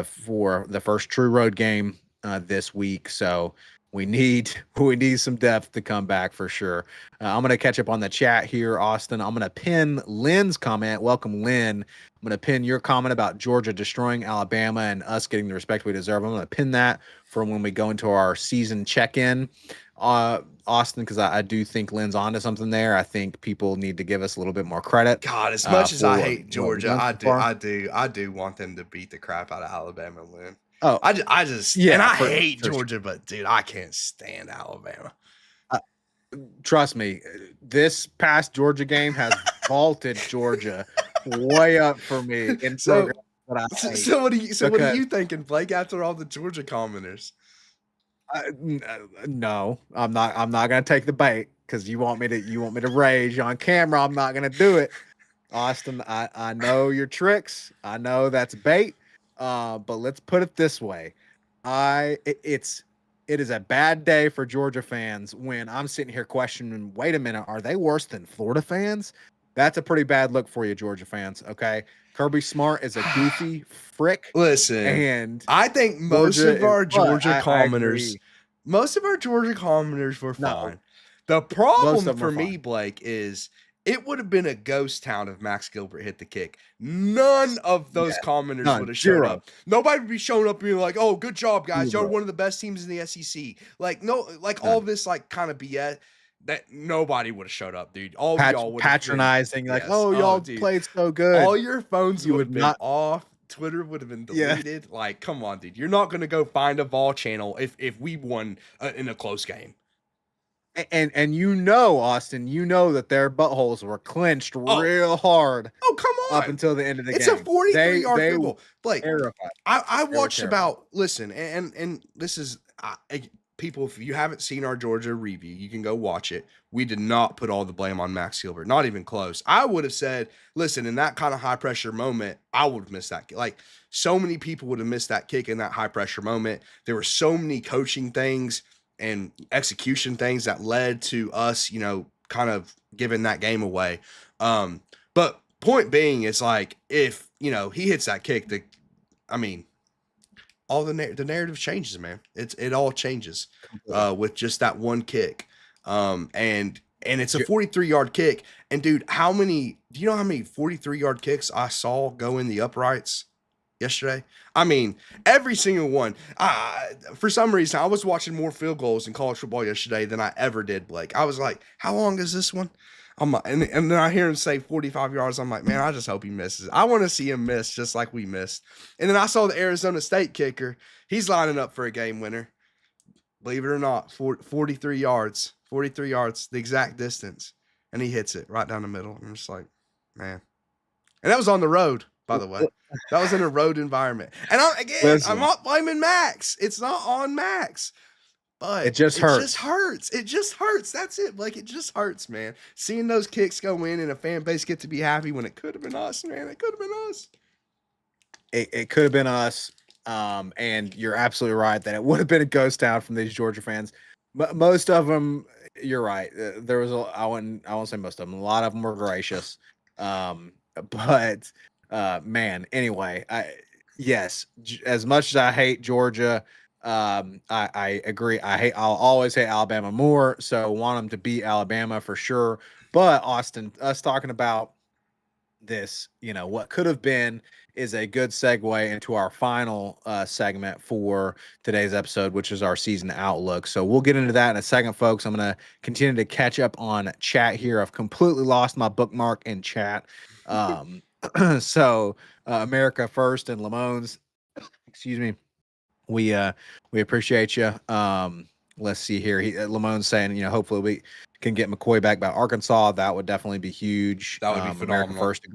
for the first true road game this week, so We need some depth to come back for sure. I'm gonna catch up on the chat here, Austin. I'm gonna pin Lynn's comment. Welcome, Lynn. I'm gonna pin your comment about Georgia destroying Alabama and us getting the respect we deserve. I'm gonna pin that for when we go into our season check-in, Austin, because I do think Lynn's onto something there. I think people need to give us a little bit more credit. God, as much as I for hate what we've Georgia, done so far. I do want them to beat the crap out of Alabama and win. Oh, I just, yeah, and I for hate sure. Georgia, but dude, I can't stand Alabama. Trust me, this past Georgia game has vaulted Georgia way up for me in So, programs that I hate. so what do you, so what are Because you thinking, Blake? After all the Georgia commenters, no, I'm not. I'm not gonna take the bait because you want me to rage on camera. I'm not gonna do it, Austin. I know your tricks. I know that's bait. But let's put it this way. It is a bad day for Georgia fans when I'm sitting here questioning, wait a minute, are they worse than Florida fans? That's a pretty bad look for you, Georgia fans. Okay. Kirby Smart is a goofy frick. listen, And I think most Georgia of our is, but Georgia I commenters, agree. most of our Georgia commenters were No, fine. The most problem of them for are me, fine. Blake, is it would have been a ghost town if Max Gilbert hit the kick. None of those Yeah. commenters would None. have showed Zero. up. Nobody would be showing up being like, "Oh, good job, guys! Y'all are Zero. one of the best teams in the SEC." Like, no, like all None. this, like, kind of BS. That nobody would have showed up, dude. All of y'all would have been, Patronizing, like, yes. oh, Oh, y'all dude, played so good. all your phones You would would have been not. off. Twitter would have been Yeah. deleted. Like, come on, dude. You're not gonna go find a Vol channel if we won in a close game. And you know, Austin, you know that their buttholes were clenched Oh, real hard oh, come up on. until the end of the It's a game. 43-yard They field were goal. Blake, terrified. I They were watched terrified. about, listen, and this is, people, if you haven't seen our Georgia review, you can go watch it. We did not put all the blame on Max Gilbert, not even close. I would have said, listen, in that kind of high pressure moment, I would have missed that. Like, so many people would have missed that kick in that high pressure moment. There were so many coaching things and execution things that led to us, kind of giving that game away. But point being is, like, if, he hits that kick, I mean, all the narrative changes, man. It all changes with just that one kick. And it's a 43-yard kick. And dude, do you know how many 43-yard kicks I saw go in the uprights yesterday? I mean, every single one. For some reason, I was watching more field goals in college football yesterday than I ever did, Blake. I was like, how long is this one? I'm like, and then I hear him say 45 yards. I'm like, man, I just hope he misses. I want to see him miss just like we missed. And then I saw the Arizona State kicker. He's lining up for a game winner. Believe it or not, 43 yards, the exact distance. And he hits it right down the middle. I'm just like, man. And that was on the road, by the way. That was in a road environment. And I'm not blaming Max. It's not on Max. But it just hurts. It just hurts. That's it. Like, it just hurts, man. Seeing those kicks go in and a fan base get to be happy when it could have been us, man. It could have been us. It could have been us. And you're absolutely right that it would have been a ghost town from these Georgia fans. But most of them, you're right. There was I won't say most of them. A lot of them were gracious. But man, anyway, yes, as much as I hate Georgia, I agree. I'll always hate Alabama more. So want them to beat Alabama for sure. But Austin, us talking about this, what could have been is a good segue into our final segment for today's episode, which is our season outlook. So we'll get into that in a second, folks. I'm going to continue to catch up on chat here. I've completely lost my bookmark in chat. So America First and Lamone's, excuse me. We appreciate you. Let's see here. Lamone's saying, hopefully we can get McCoy back by Arkansas. That would definitely be huge. That would be phenomenal. America First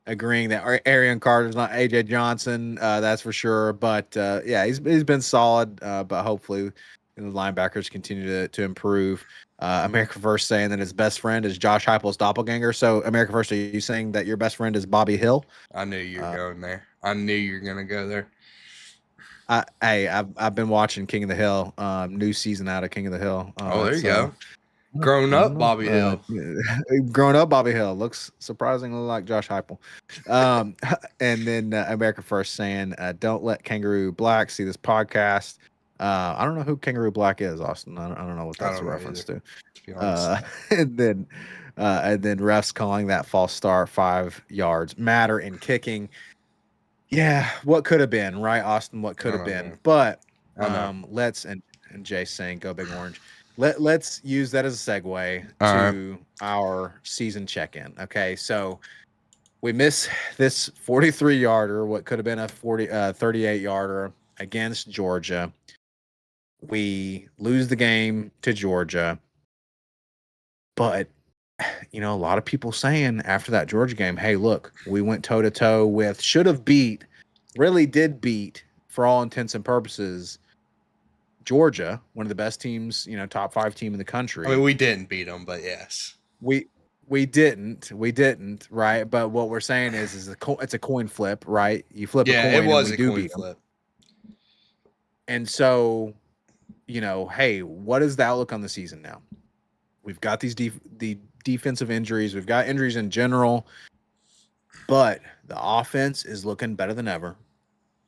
agreeing that Arian Carter's not AJ Johnson. That's for sure. But yeah, he's been solid. But hopefully the linebackers continue to improve. America First saying that his best friend is Josh Heupel's doppelganger. So America First, are you saying that your best friend is Bobby Hill? I knew you were going there. I knew you were gonna go there. I've been watching King of the Hill, new season out of King of the Hill. There you go. Grown up Bobby Hill. Grown up Bobby Hill looks surprisingly like Josh Heupel. And then America First saying, don't let Kangaroo Black see this podcast. I don't know who Kangaroo Black is, Austin. I don't know what I that's a don't know reference either, to. to be honest. Uh, and then refs calling that false start 5 yards matter in kicking. Yeah, what could have been, right, Austin? What I could don't have know, been? man. But I know. let's and Jay saying go big orange. Let's use that as a segue All right. to our season check-in. Okay, so we miss this 43 yarder, what could have been a 38 yarder against Georgia. We lose the game to Georgia, but a lot of people saying after that Georgia game, hey, look, we went toe to toe with, should have beat, really did beat for all intents and purposes, Georgia, one of the best teams, top 5 team in the I mean, country. we didn't beat them, but yes. We we didn't, right? But what we're saying is it's a coin flip, right? You flip a Yeah, it coin and was we a do coin beat them. flip. And so, hey, what is the outlook on the season now? We've got the defensive injuries, we've got injuries in general, but the offense is looking better than ever.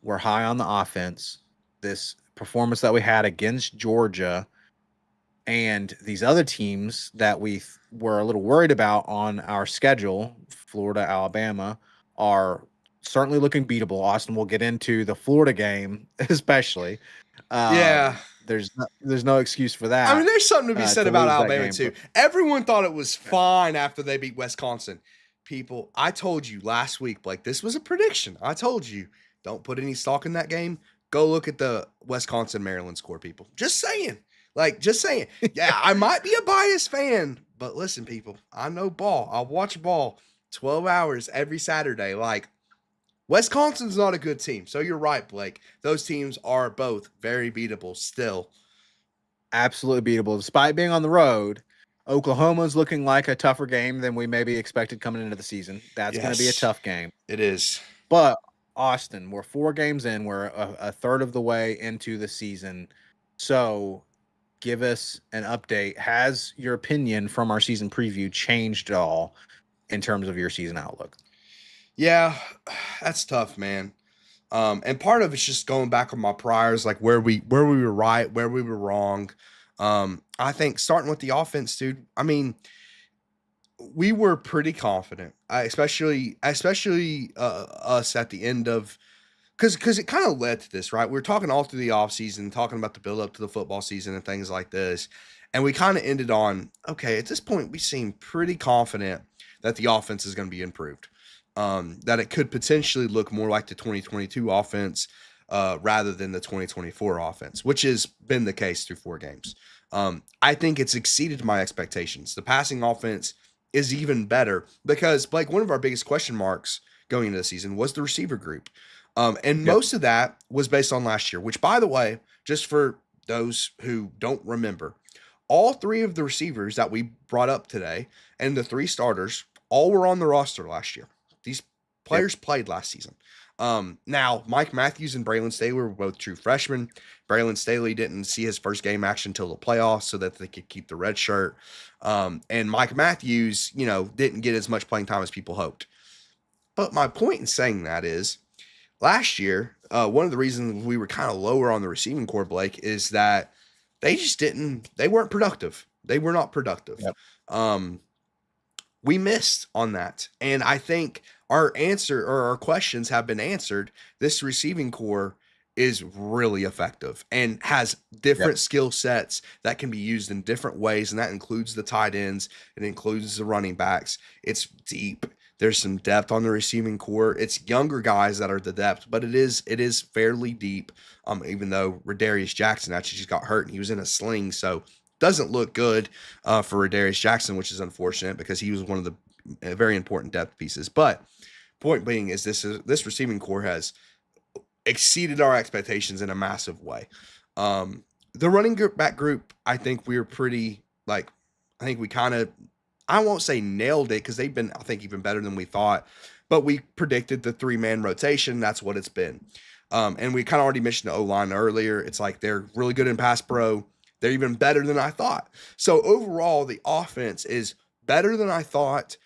We're high on the offense. This performance that we had against Georgia and these other teams that we were a little worried about on our schedule, Florida, Alabama, are certainly looking beatable. Austin will get into the Florida game, especially. Yeah. There's no excuse for I mean, that there's something to be said to about lose that Alabama game. too. But Everyone thought it was fine after they beat Wisconsin. People, I told you last week, Blake, this was a prediction. I told you, don't put any stock in that game. Go look at the Wisconsin Maryland score, people. Just saying. Just saying. Yeah, I might be a biased fan, but listen, people, I know ball. I watch ball 12 hours every Saturday. Wisconsin's not a good team. So you're right, Blake. Those teams are both very beatable still. absolutely beatable, despite being on the road. Oklahoma's looking like a tougher game than we maybe expected coming into the season. That's going to be a Yes, tough game. it is. But Austin, we're 4 games in. We're a third of the way into the season. So give us an update. Has your opinion from our season preview changed at all in terms of your season outlook? Yeah, that's tough, man. And part of it's just going back on my priors, like where we were right, where we were wrong. I think starting with the offense, dude. I mean, we were pretty confident, especially us at the end of because it kind of led to this, right? We were talking all through the offseason, talking about the build up to the football season and things like this. And we kind of ended on, okay, at this point, we seem pretty confident that the offense is going to be improved. That it could potentially look more like the 2022 offense rather than the 2024 offense, which has been the case through 4 games. I think it's exceeded my expectations. The passing offense is even better because, like, one of our biggest question marks going into the season was the receiver group. And Yep. most of that was based on last year, which, by the way, just for those who don't remember, all 3 of the receivers that we brought up today and the 3 starters all were on the roster last year. These Yep. players played last season. Now, Mike Matthews and Braylon Staley were both true freshmen. Braylon Staley didn't see his first game action until the playoffs so that they could keep the red shirt. And Mike Matthews, didn't get as much playing time as people hoped. But my point in saying that is last year, one of the reasons we were kind of lower on the receiving core, Blake, is that they weren't productive. They were not productive. Yep. Um, we missed on that. And I think our answer or our questions have been answered. This receiving core is really effective and has Yep. different skill sets that can be used in different ways. And that includes the tight ends, it includes the running backs. It's deep. There's some depth on the receiving core. It's younger guys that are the depth, but it is fairly deep. Even though Radarius Jackson actually just got hurt and he was in a sling, so doesn't look good for Radarius Jackson, which is unfortunate because he was one of the very important depth pieces. But point being is this receiving core has exceeded our expectations in a massive way. The running back group, I think we were pretty I think we kind of, I won't say nailed it because they've been, I think, even better than we thought. But we predicted the 3-man rotation. That's what it's been. And we kind of already mentioned the O-line earlier. It's like they're really good in pass pro. They're even better than I thought. So overall, the offense is better than I thought.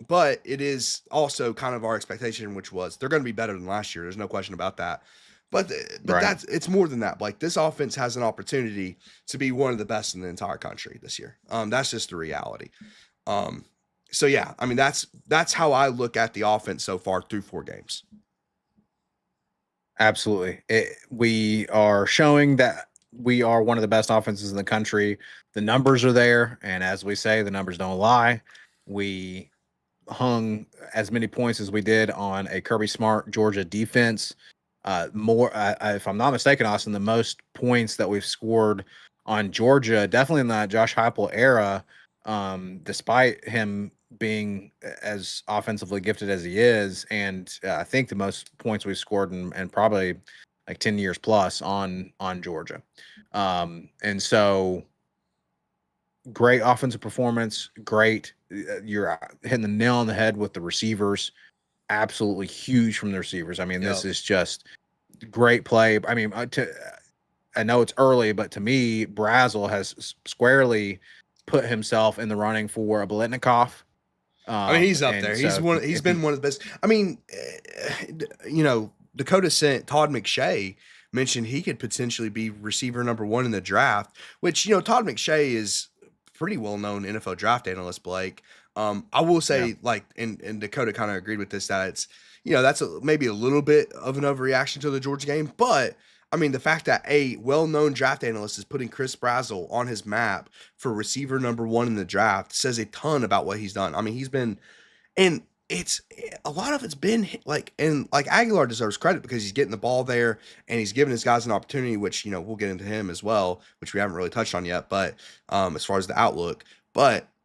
But it is also kind of our expectation, which was they're going to be better than last year. There's no question about that. but Right. it's more than that. Like this offense has an opportunity to be one of the best in the entire country this year. That's just the reality. Um, so yeah, I mean that's how I look at the offense so far through 4 games. Absolutely. We are showing that we are one of the best offenses in the country. The numbers are there. And as we say, the numbers don't lie. We hung as many points as we did on a Kirby Smart Georgia defense. If I'm not mistaken, Austin, the most points that we've scored on Georgia, definitely in that Josh Heupel era, despite him being as offensively gifted as he is, and I think the most points we've scored in probably like 10 years plus on Georgia. And so great offensive performance, great. You're hitting the nail on the head with the receivers. Absolutely huge from the receivers. I mean, this Yep. is just great play. I mean, I know it's early, but to me, Brazel has squarely put himself in the running for a Bolitnikoff. I mean, he's up And there. so He's if he been one of the best. I mean, Dakota sent Todd McShay mentioned he could potentially be receiver number 1 in the draft, which Todd McShay is pretty well known NFL draft analyst. Blake, I will yeah. say, like, and Dakota kind of agreed with this, that it's that's maybe a little bit of an overreaction to the Georgia game, but I mean, the fact that a well-known draft analyst is putting Chris Brazel on his map for receiver number 1 in the draft says a ton about what he's done. I mean, he's been, and it's a lot of it's been like, and like Aguilar deserves credit because he's getting the ball there and he's giving his guys an opportunity, which we'll get into him as well, which we haven't really touched on yet. But as far as the outlook,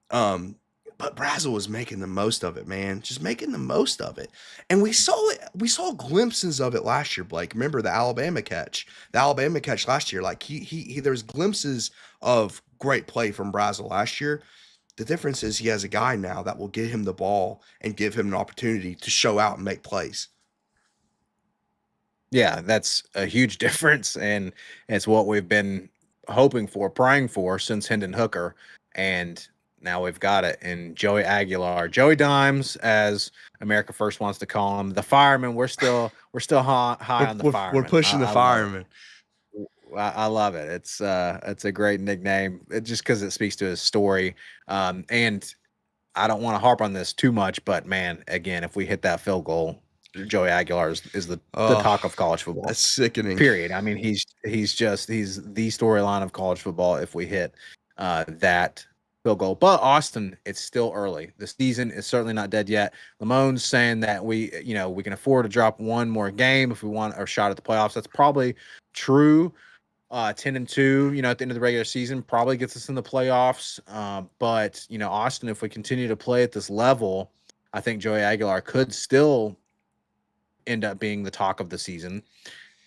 um, but Brazel was making the most of it, man, just making the most of it, and we saw it. We saw glimpses of it last year, Blake. Remember the Alabama catch last year. Like there's glimpses of great play from Brazel last year. The difference is he has a guy now that will get him the ball and give him an opportunity to show out and make plays. Yeah, that's a huge difference, and it's what we've been hoping for, praying for since Hendon Hooker, and now we've got it in Joey Aguilar, Joey Dimes, as America First wants to call him, the fireman. We're still high on the We're fireman. pushing the I love it. fireman. I love it. It's a great nickname, just because it speaks to his story. And I don't want to harp on this too much, but man, again, if we hit that field goal, Joey Aguilar is the Oh, talk of college football. that's sickening. Period. I mean, he's the storyline of college football if we hit that field goal. But Austin, it's still early. The season is certainly not dead yet. Lamone's saying that we can afford to drop one more game if we want a shot at the playoffs. That's probably true. 10-2, at the end of the regular season probably gets us in the playoffs. But Austin, if we continue to play at this level, I think Joey Aguilar could still end up being the talk of the season.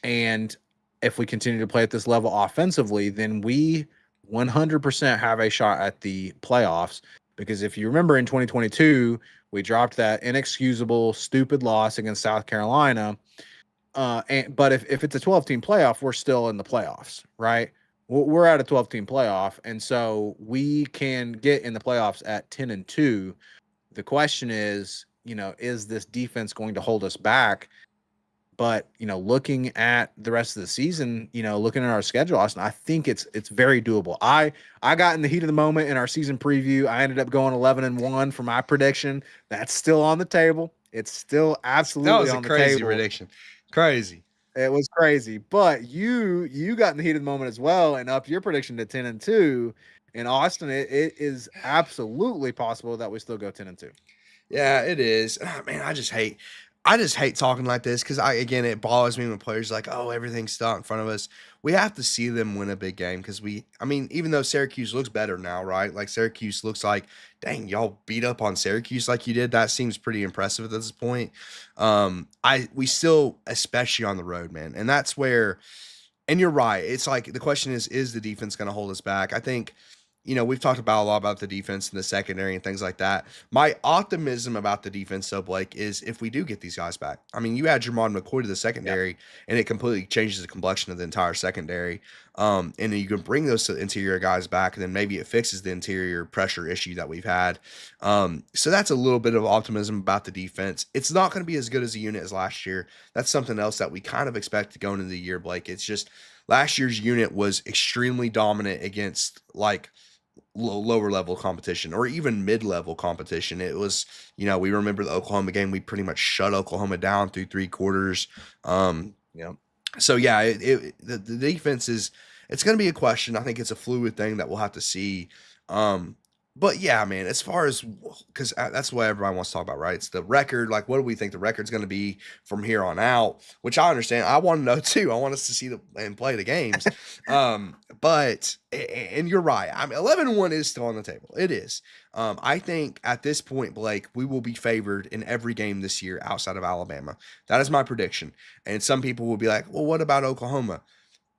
And if we continue to play at this level offensively, then we 100% have a shot at the playoffs. Because if you remember in 2022, we dropped that inexcusable, stupid loss against South Carolina. But if it's a 12-team playoff, we're still in the playoffs, right? We're at a 12-team playoff, and so we can get in the playoffs at 10-2. The question is this defense going to hold us back? But looking at the rest of the season, looking at our schedule, Austin, I think it's very doable. I got in the heat of the moment in our season preview. I ended up going 11-1 for my prediction. That's still on the table. It's still That absolutely was a on the crazy table. prediction. Crazy. It was crazy, but you got in the heat of the moment as well, and up your prediction to 10-2. In Austin, it is absolutely possible that we still go 10-2. Yeah, it is. Man, I just hate talking like this because again, it bothers me when players are like, oh, everything's stuck in front of us. We have to see them win a big game because I mean, even though Syracuse looks better now, right? Like Syracuse looks like, dang, y'all beat up on Syracuse like you did. That seems pretty impressive at this point. We still, especially on the road, man, and that's where. And you're right. It's like the question is the defense going to hold us back? I think we've talked about a lot about the defense and the secondary and things like that. My optimism about the defense, though, Blake, is if we do get these guys back. I mean, you add Jermon McCoy to the Yeah, secondary, and it completely changes the complexion of the entire secondary. And then you can bring those interior guys back, and then maybe it fixes the interior pressure issue that we've had. So that's a little bit of optimism about the defense. It's not going to be as good as a unit as last year. That's something else that we kind of expect going into the year, Blake. It's just last year's unit was extremely dominant against like lower level competition or even mid-level competition. It was, we remember the Oklahoma game. We pretty much shut Oklahoma down through 3 quarters. yeah, So yeah, the defense it's going to be a question. I think it's a fluid thing that we'll have to see. But yeah, man, as far as because that's what everybody wants to talk about, right? It's the record. Like, what do we think the record's going to be from here on out? Which I understand. I want to know too. I want us to see and play the games. But and you're right. I mean, 11-1 is still on the table. It is. I think at this point, Blake, we will be favored in every game this year outside of Alabama. That is my prediction. And some people will be like, well, what about Oklahoma?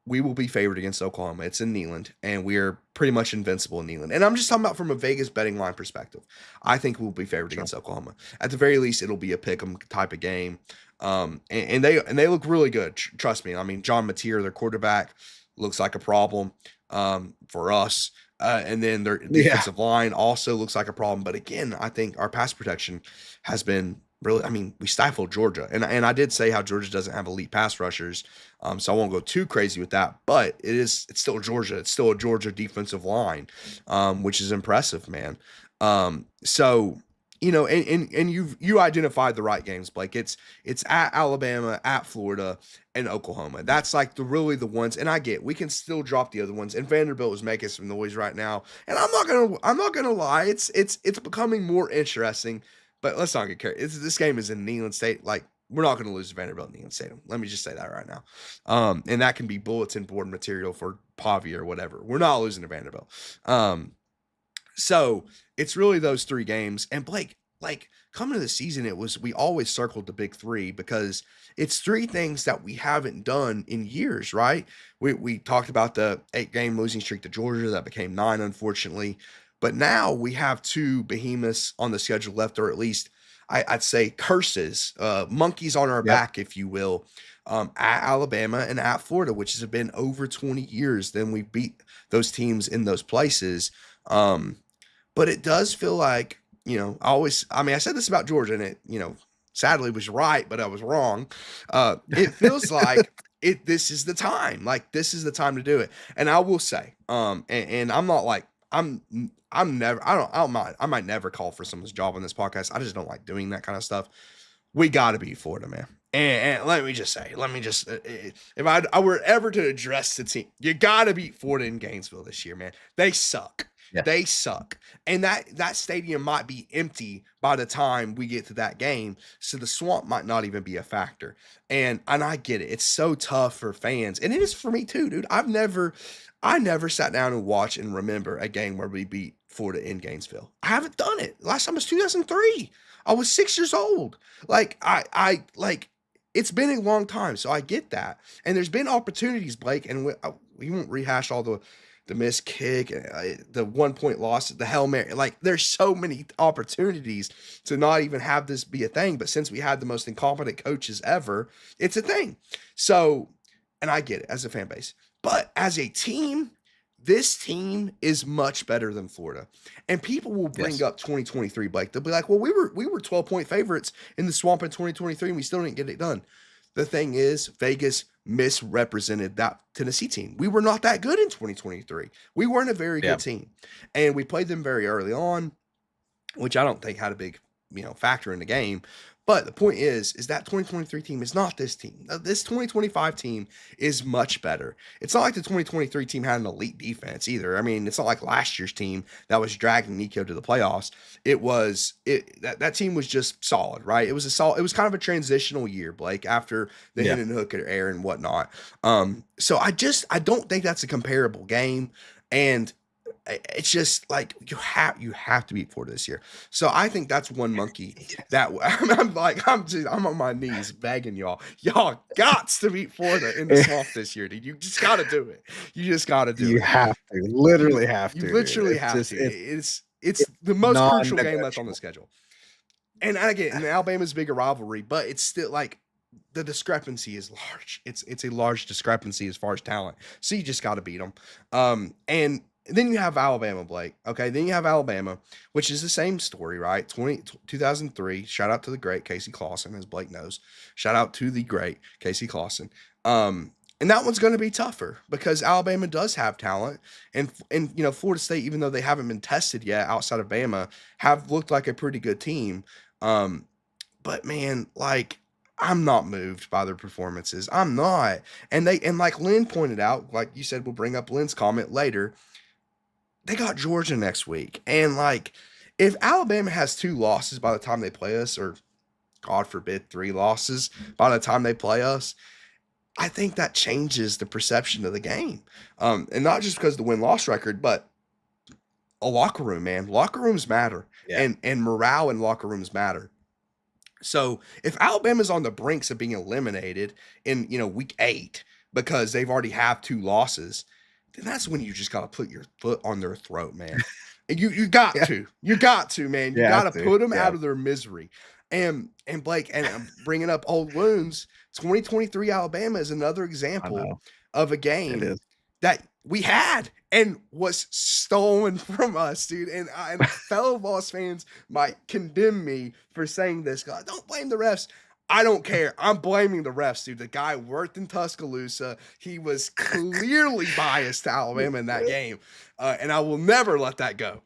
We will be favored against Oklahoma. It's in Neyland, and we're pretty much invincible in Neyland. And I'm just talking about from a Vegas betting line perspective. I think we'll be favored against Oklahoma. At the very least, it'll be a pick 'em type of game. And they look really good. Trust me. I mean, John Mateer, their quarterback, looks like a problem for us. And then their defensive line also looks like a problem. But again, I think our pass protection has been really, I mean, we stifled Georgia. And I did say how Georgia doesn't have elite pass rushers. So I won't go too crazy with that. But it's still Georgia. It's still a Georgia defensive line, which is impressive, man. So, and you identified the right games, Blake. It's at Alabama, at Florida, and Oklahoma. That's like really the ones. And I get we can still drop the other ones. And Vanderbilt is making some noise right now. And I'm not gonna lie. It's becoming more interesting. But let's not get carried. This game is in Neyland State. Like, we're not going to lose to Vanderbilt in Neyland Stadium. Let me just say that right now. And that can be bulletin board material for Pavia or whatever. We're not losing to Vanderbilt. So it's really those 3 games. And Blake, like coming to the season, we always circled the big 3 because it's 3 things that we haven't done in years, right? We talked about the 8-game losing streak to Georgia that became 9, unfortunately. But now we have 2 behemoths on the schedule left, or at least I'd say curses, monkeys on our back, if you will, at Alabama and at Florida, which has been over 20 years. Then we beat those teams in those places. But it does feel like, I said this about Georgia, and it, sadly was right, but I was wrong. It feels like this is the time. Like, this is the time to do it. And I will say, and I'm not like, I'm never, I might never call for someone's job on this podcast. I just don't like doing that kind of stuff. We got to beat Florida, man. And let me just say, if I were ever to address the team, you got to beat Florida in Gainesville this year, man. They suck. Yeah. They suck. And that stadium might be empty by the time we get to that game. So the swamp might not even be a factor. And I get it. It's so tough for fans. And it is for me too, dude. I never sat down and watched and remember a game where we beat Florida in Gainesville. I haven't done it. Last time was 2003. I was 6 years old. Like, I it's been a long time, so I get that. And there's been opportunities, Blake, and we won't rehash all the missed kick, the 1-point loss, the Hail Mary. Like, there's so many opportunities to not even have this be a thing. But since we had the most incompetent coaches ever, it's a thing. So, and I get it as a fan base. But as a team, this team is much better than Florida. And people will bring up 2023, Blake. They'll be like, well, we were 12-point favorites in the swamp in 2023, and we still didn't get it done. The thing is, Vegas misrepresented that Tennessee team. We were not that good in 2023. We weren't a very good team. And we played them very early on, which I don't think had a big, factor in the game. But the point is that 2023 team is not this team. This 2025 team is much better. It's not like the 2023 team had an elite defense either. I mean, it's not like last year's team that was dragging Nico to the playoffs. That team was just solid, right? It was kind of a transitional year, Blake, after the Hendon Hooker era and whatnot. So I don't think that's a comparable game. And it's just like you have to beat Florida this year. So I think that's one monkey that I'm on my knees begging y'all. Y'all got to beat Florida in the swamp this year, dude. You just got to do it. You just got to do You it. have to, You literally have you to, dude. literally It's have just to. it's It's the most crucial game left on the non-negotiable. schedule. And I get, and Alabama's bigger rivalry, but it's still like the discrepancy is large. It's a large discrepancy as far as talent. So you just got to beat them. And then you have Alabama, Blake. Okay, then you have Alabama, which is the same story, right? 2003. Shout out to the great Casey Clausen, as Blake knows. Shout out to the great Casey Clausen. And that one's going to be tougher because Alabama does have talent, and Florida State, even though they haven't been tested yet outside of Bama, have looked like a pretty good team. Um, but man, like I'm not moved by their performances. I'm not. And like Lynn pointed out, like you said, we'll bring up Lynn's comment later. They got Georgia next week. And like if Alabama has 2 losses by the time they play us, or God forbid 3 losses by the time they play us, I think that changes the perception of the game. And not just because of the win-loss record, but a locker room, man. Locker rooms matter. Yeah. And morale in locker rooms matter. So if Alabama's on the brinks of being eliminated in week 8 because they've already have 2 losses, then that's when you just got to put your foot on their throat, man. And you got Yeah. to, man. You Yeah, got to to. put them Yeah. out of their misery. And Blake, and I'm bringing up old wounds. 2023 Alabama is another I example know. of a It game is. that we had and was stolen from us, dude. And fellow Vols fans might condemn me for saying this. God, don't blame the refs. I don't care. I'm blaming the refs, dude. The guy worked in Tuscaloosa. He was clearly biased to Alabama in that game, and I will never let that go.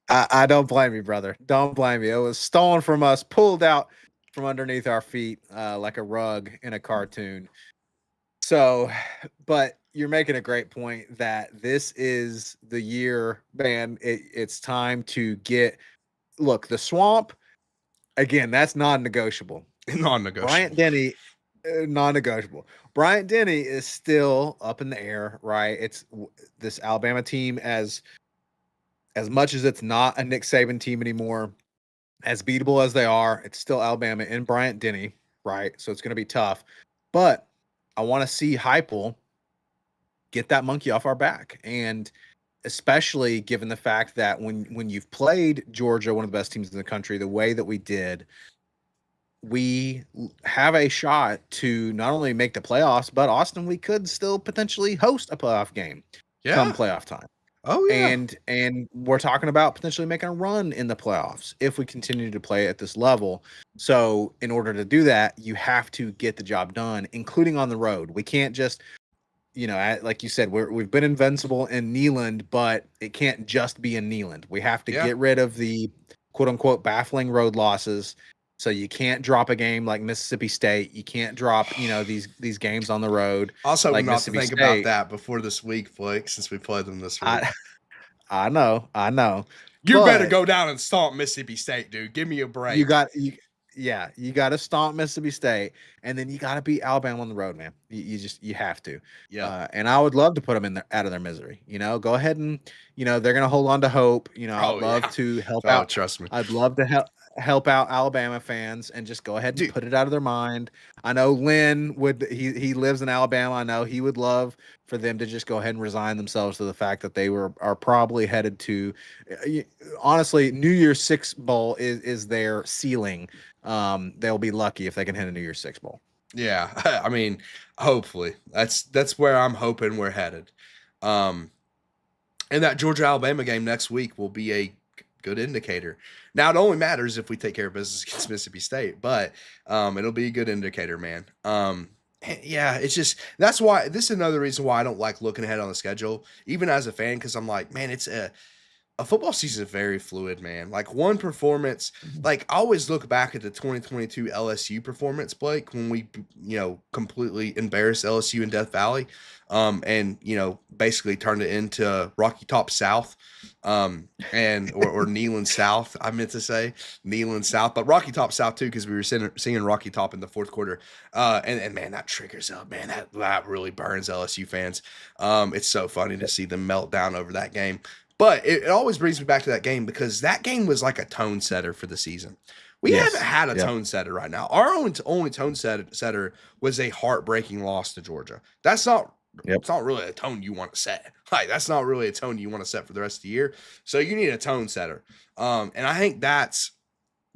I don't blame you, brother. Don't blame you. It was stolen from us, pulled out from underneath our feet like a rug in a cartoon. So, but you're making a great point that this is the year, man. It's time to look, the swamp, again, that's non-negotiable. Non-negotiable. Bryant Denny, non-negotiable. Bryant Denny is still up in the air, right? It's this Alabama team, as much as it's not a Nick Saban team anymore, as beatable as they are, it's still Alabama in Bryant Denny, right? So it's going to be tough. But I want to see Heupel get that monkey off our back, and especially given the fact that when you've played Georgia, one of the best teams in the country, the way that we did, we have a shot to not only make the playoffs, but Austin, we could still potentially host a playoff game come playoff time. Oh yeah. And we're talking about potentially making a run in the playoffs if we continue to play at this level. So in order to do that, you have to get the job done, including on the road. We can't just, like you said, we've been invincible in Neyland, but it can't just be in Neyland. We have to get rid of the quote unquote baffling road losses. So you can't drop a game like Mississippi State. You can't drop, these games on the road. Also, like not to think about that before this week, Blake, since we played them this week. I know. You better go down and stomp Mississippi State, dude. Give me a break. You got to stomp Mississippi State, and then you got to beat Alabama on the road, man. You have to. Yeah. And I would love to put them out of their misery. Go ahead and they're gonna hold on to hope. I'd love to help out. Trust me. I'd love to help out Alabama fans and just go ahead and put it out of their mind. I know Lynn he lives in Alabama. I know he would love for them to just go ahead and resign themselves to the fact that they are probably headed to, honestly, New Year's Six Bowl is their ceiling. They'll be lucky if they can hit a New Year's Six Bowl. Yeah, I mean, hopefully that's where I'm hoping we're headed. And that Georgia Alabama game next week will be a good indicator. Now, it only matters if we take care of business against Mississippi State, but it'll be a good indicator, man. Yeah, it's just this is another reason why I don't like looking ahead on the schedule, even as a fan, because I'm like, man, a football season is very fluid, man. Like one performance, like I always look back at the 2022 LSU performance, Blake, when we, completely embarrassed LSU in Death Valley, and basically turned it into Rocky Top South, and or Neyland South. I meant to say Neyland South, but Rocky Top South too, because we were singing Rocky Top in the fourth quarter. And man, that triggers up, man. That really burns LSU fans. It's so funny to see them melt down over that game. But it always brings me back to that game because that game was like a tone setter for the season. We haven't Yes. had a Yep. tone setter right now. Our only tone setter was a heartbreaking loss to Georgia. That's not Yep. it's not really a tone you want to set. Like that's not really a tone you want to set for the rest of the year. So you need a tone setter. And I think that's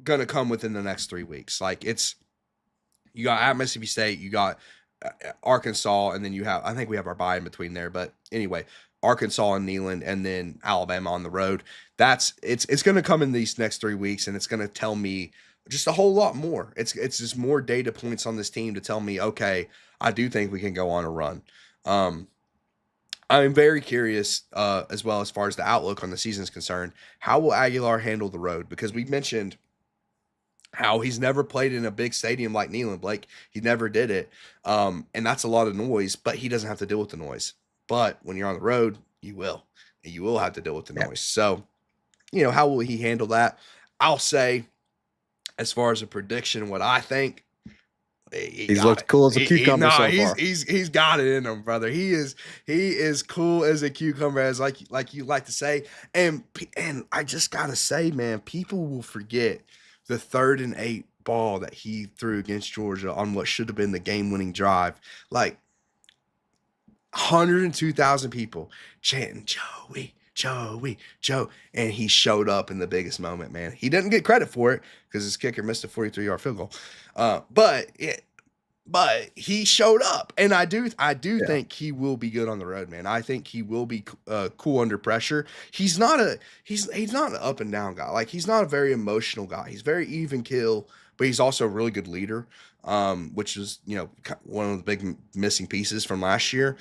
gonna come within the next 3 weeks. Like you got at Mississippi State, you got Arkansas, and then I think we have our bye in between there. But anyway, Arkansas and Neyland, and then Alabama on the road. It's going to come in these next 3 weeks, and it's going to tell me just a whole lot more. It's just more data points on this team to tell me, okay, I do think we can go on a run. I'm very curious, as well as far as the outlook on the season is concerned. How will Aguilar handle the road? Because we mentioned how he's never played in a big stadium like Neyland, Blake. He never did it. And that's a lot of noise, but he doesn't have to deal with the noise. But when you're on the road, you will. And you will have to deal with the noise. So, how will he handle that? I'll say, as far as a prediction, what I think, He's looked cool as a cucumber so far. He's got it in him, brother. He is cool as a cucumber, as like you like to say. And I just gotta say, man, people will forget the 3rd and 8 ball that he threw against Georgia on what should have been the game-winning drive. Like 102,000 people chanting Joey, Joey, Joe, and he showed up in the biggest moment, man. He didn't get credit for it because his kicker missed a 43-yard field goal. But he showed up, and I do think he will be good on the road, man. I think he will be cool under pressure. He's not an up and down guy. Like he's not a very emotional guy. He's very even kill, but he's also a really good leader, which is one of the big missing pieces from last year.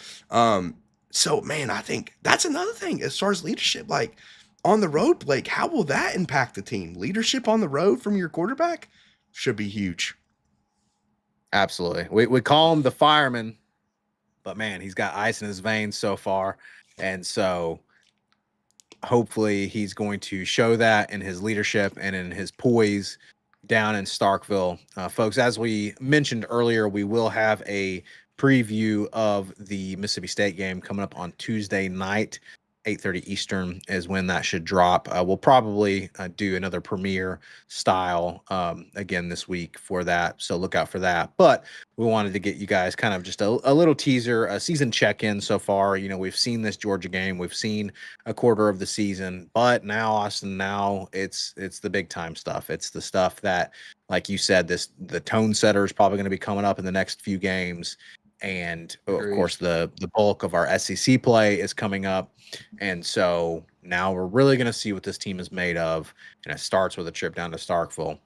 So man, I think that's another thing as far as leadership, like on the road, Blake. How will that impact the team? Leadership on the road from your quarterback should be huge. Absolutely. We call him the fireman, but man, he's got ice in his veins so far. And so hopefully he's going to show that in his leadership and in his poise down in Starkville. Folks, as we mentioned earlier, we will have a preview of the Mississippi State game coming up on Tuesday night. 8:30 Eastern is when that should drop. We'll probably do another premiere style again this week for that, so look out for that. But we wanted to get you guys kind of just a little teaser, a season check-in so far. We've seen this Georgia game, we've seen a quarter of the season, but now, Austin, it's the big time stuff. It's the stuff that, like you said, the tone setter is probably going to be coming up in the next few games. And of course, the bulk of our SEC play is coming up. And so now we're really going to see what this team is made of. And it starts with a trip down to Starkville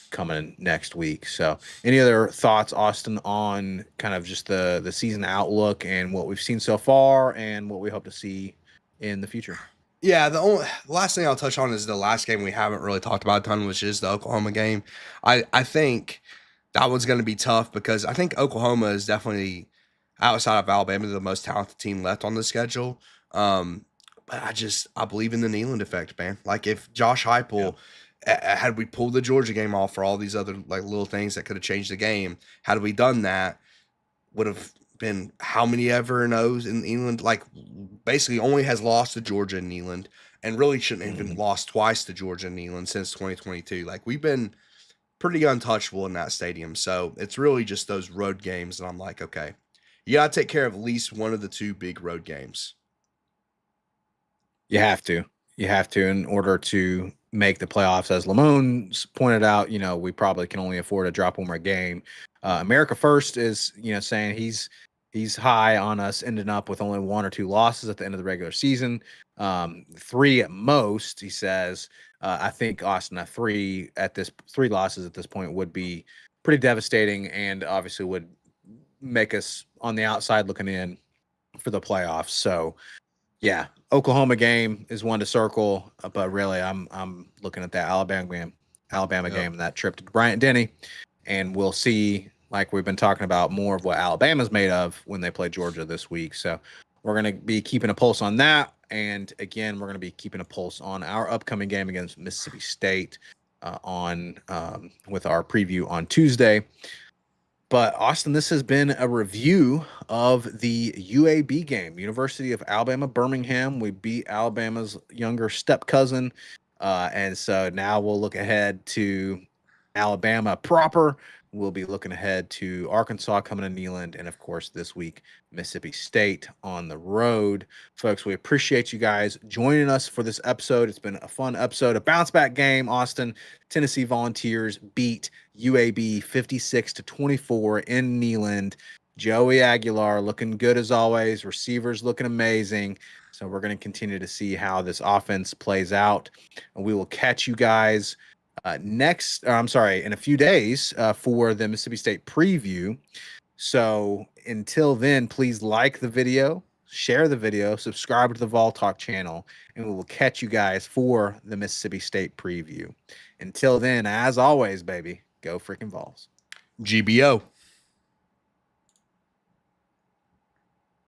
coming next week. So any other thoughts, Austin, on kind of just the season outlook and what we've seen so far and what we hope to see in the future? Yeah, the last thing I'll touch on is the last game we haven't really talked about a ton, which is the Oklahoma game. I think that one's going to be tough because I think Oklahoma is definitely, outside of Alabama, the most talented team left on the schedule. But I believe in the Neyland effect, man. Like if Josh Heupel, had we pulled the Georgia game off for all these other like little things that could have changed the game, had we done that, would have been how many ever knows in Neyland? Like basically only has lost to Georgia and Neyland, and really shouldn't have even lost twice to Georgia and Neyland since 2022. Like we've been pretty untouchable in that stadium. So it's really just those road games. And I'm like, okay, you got to take care of at least one of the two big road games. You have to in order to make the playoffs. As Lamone's pointed out, we probably can only afford to drop one more game. America First is, saying he's high on us ending up with only 1 or 2 losses at the end of the regular season. 3 at most, he says. I think, Austin, 3 losses at this point would be pretty devastating and obviously would make us on the outside looking in for the playoffs. So Yeah, Oklahoma game is one to circle, but really, I'm looking at that Alabama Yep. game, that trip to Bryant Denny, and we'll see, like we've been talking about, more of what Alabama's made of when they play Georgia this week. So we're going to be keeping a pulse on that, and again, we're going to be keeping a pulse on our upcoming game against Mississippi State on with our preview on Tuesday. But Austin, this has been a review of the UAB game, University of Alabama Birmingham. We beat Alabama's younger step cousin, and so now we'll look ahead to Alabama proper. We'll be looking ahead to Arkansas coming to Neyland, and of course this week Mississippi State on the road. Folks, we appreciate you guys joining us for this episode. It's been a fun episode, a bounce back game. Austin, Tennessee Volunteers beat UAB 56-24 in Neyland. Joey Aguilar looking good as always. Receivers looking amazing. So we're going to continue to see how this offense plays out. And we will catch you guys in a few days for the Mississippi State preview. So until then, please like the video, share the video, subscribe to the Vol Talk channel, and we will catch you guys for the Mississippi State preview. Until then, as always, baby, go freaking Vols. GBO.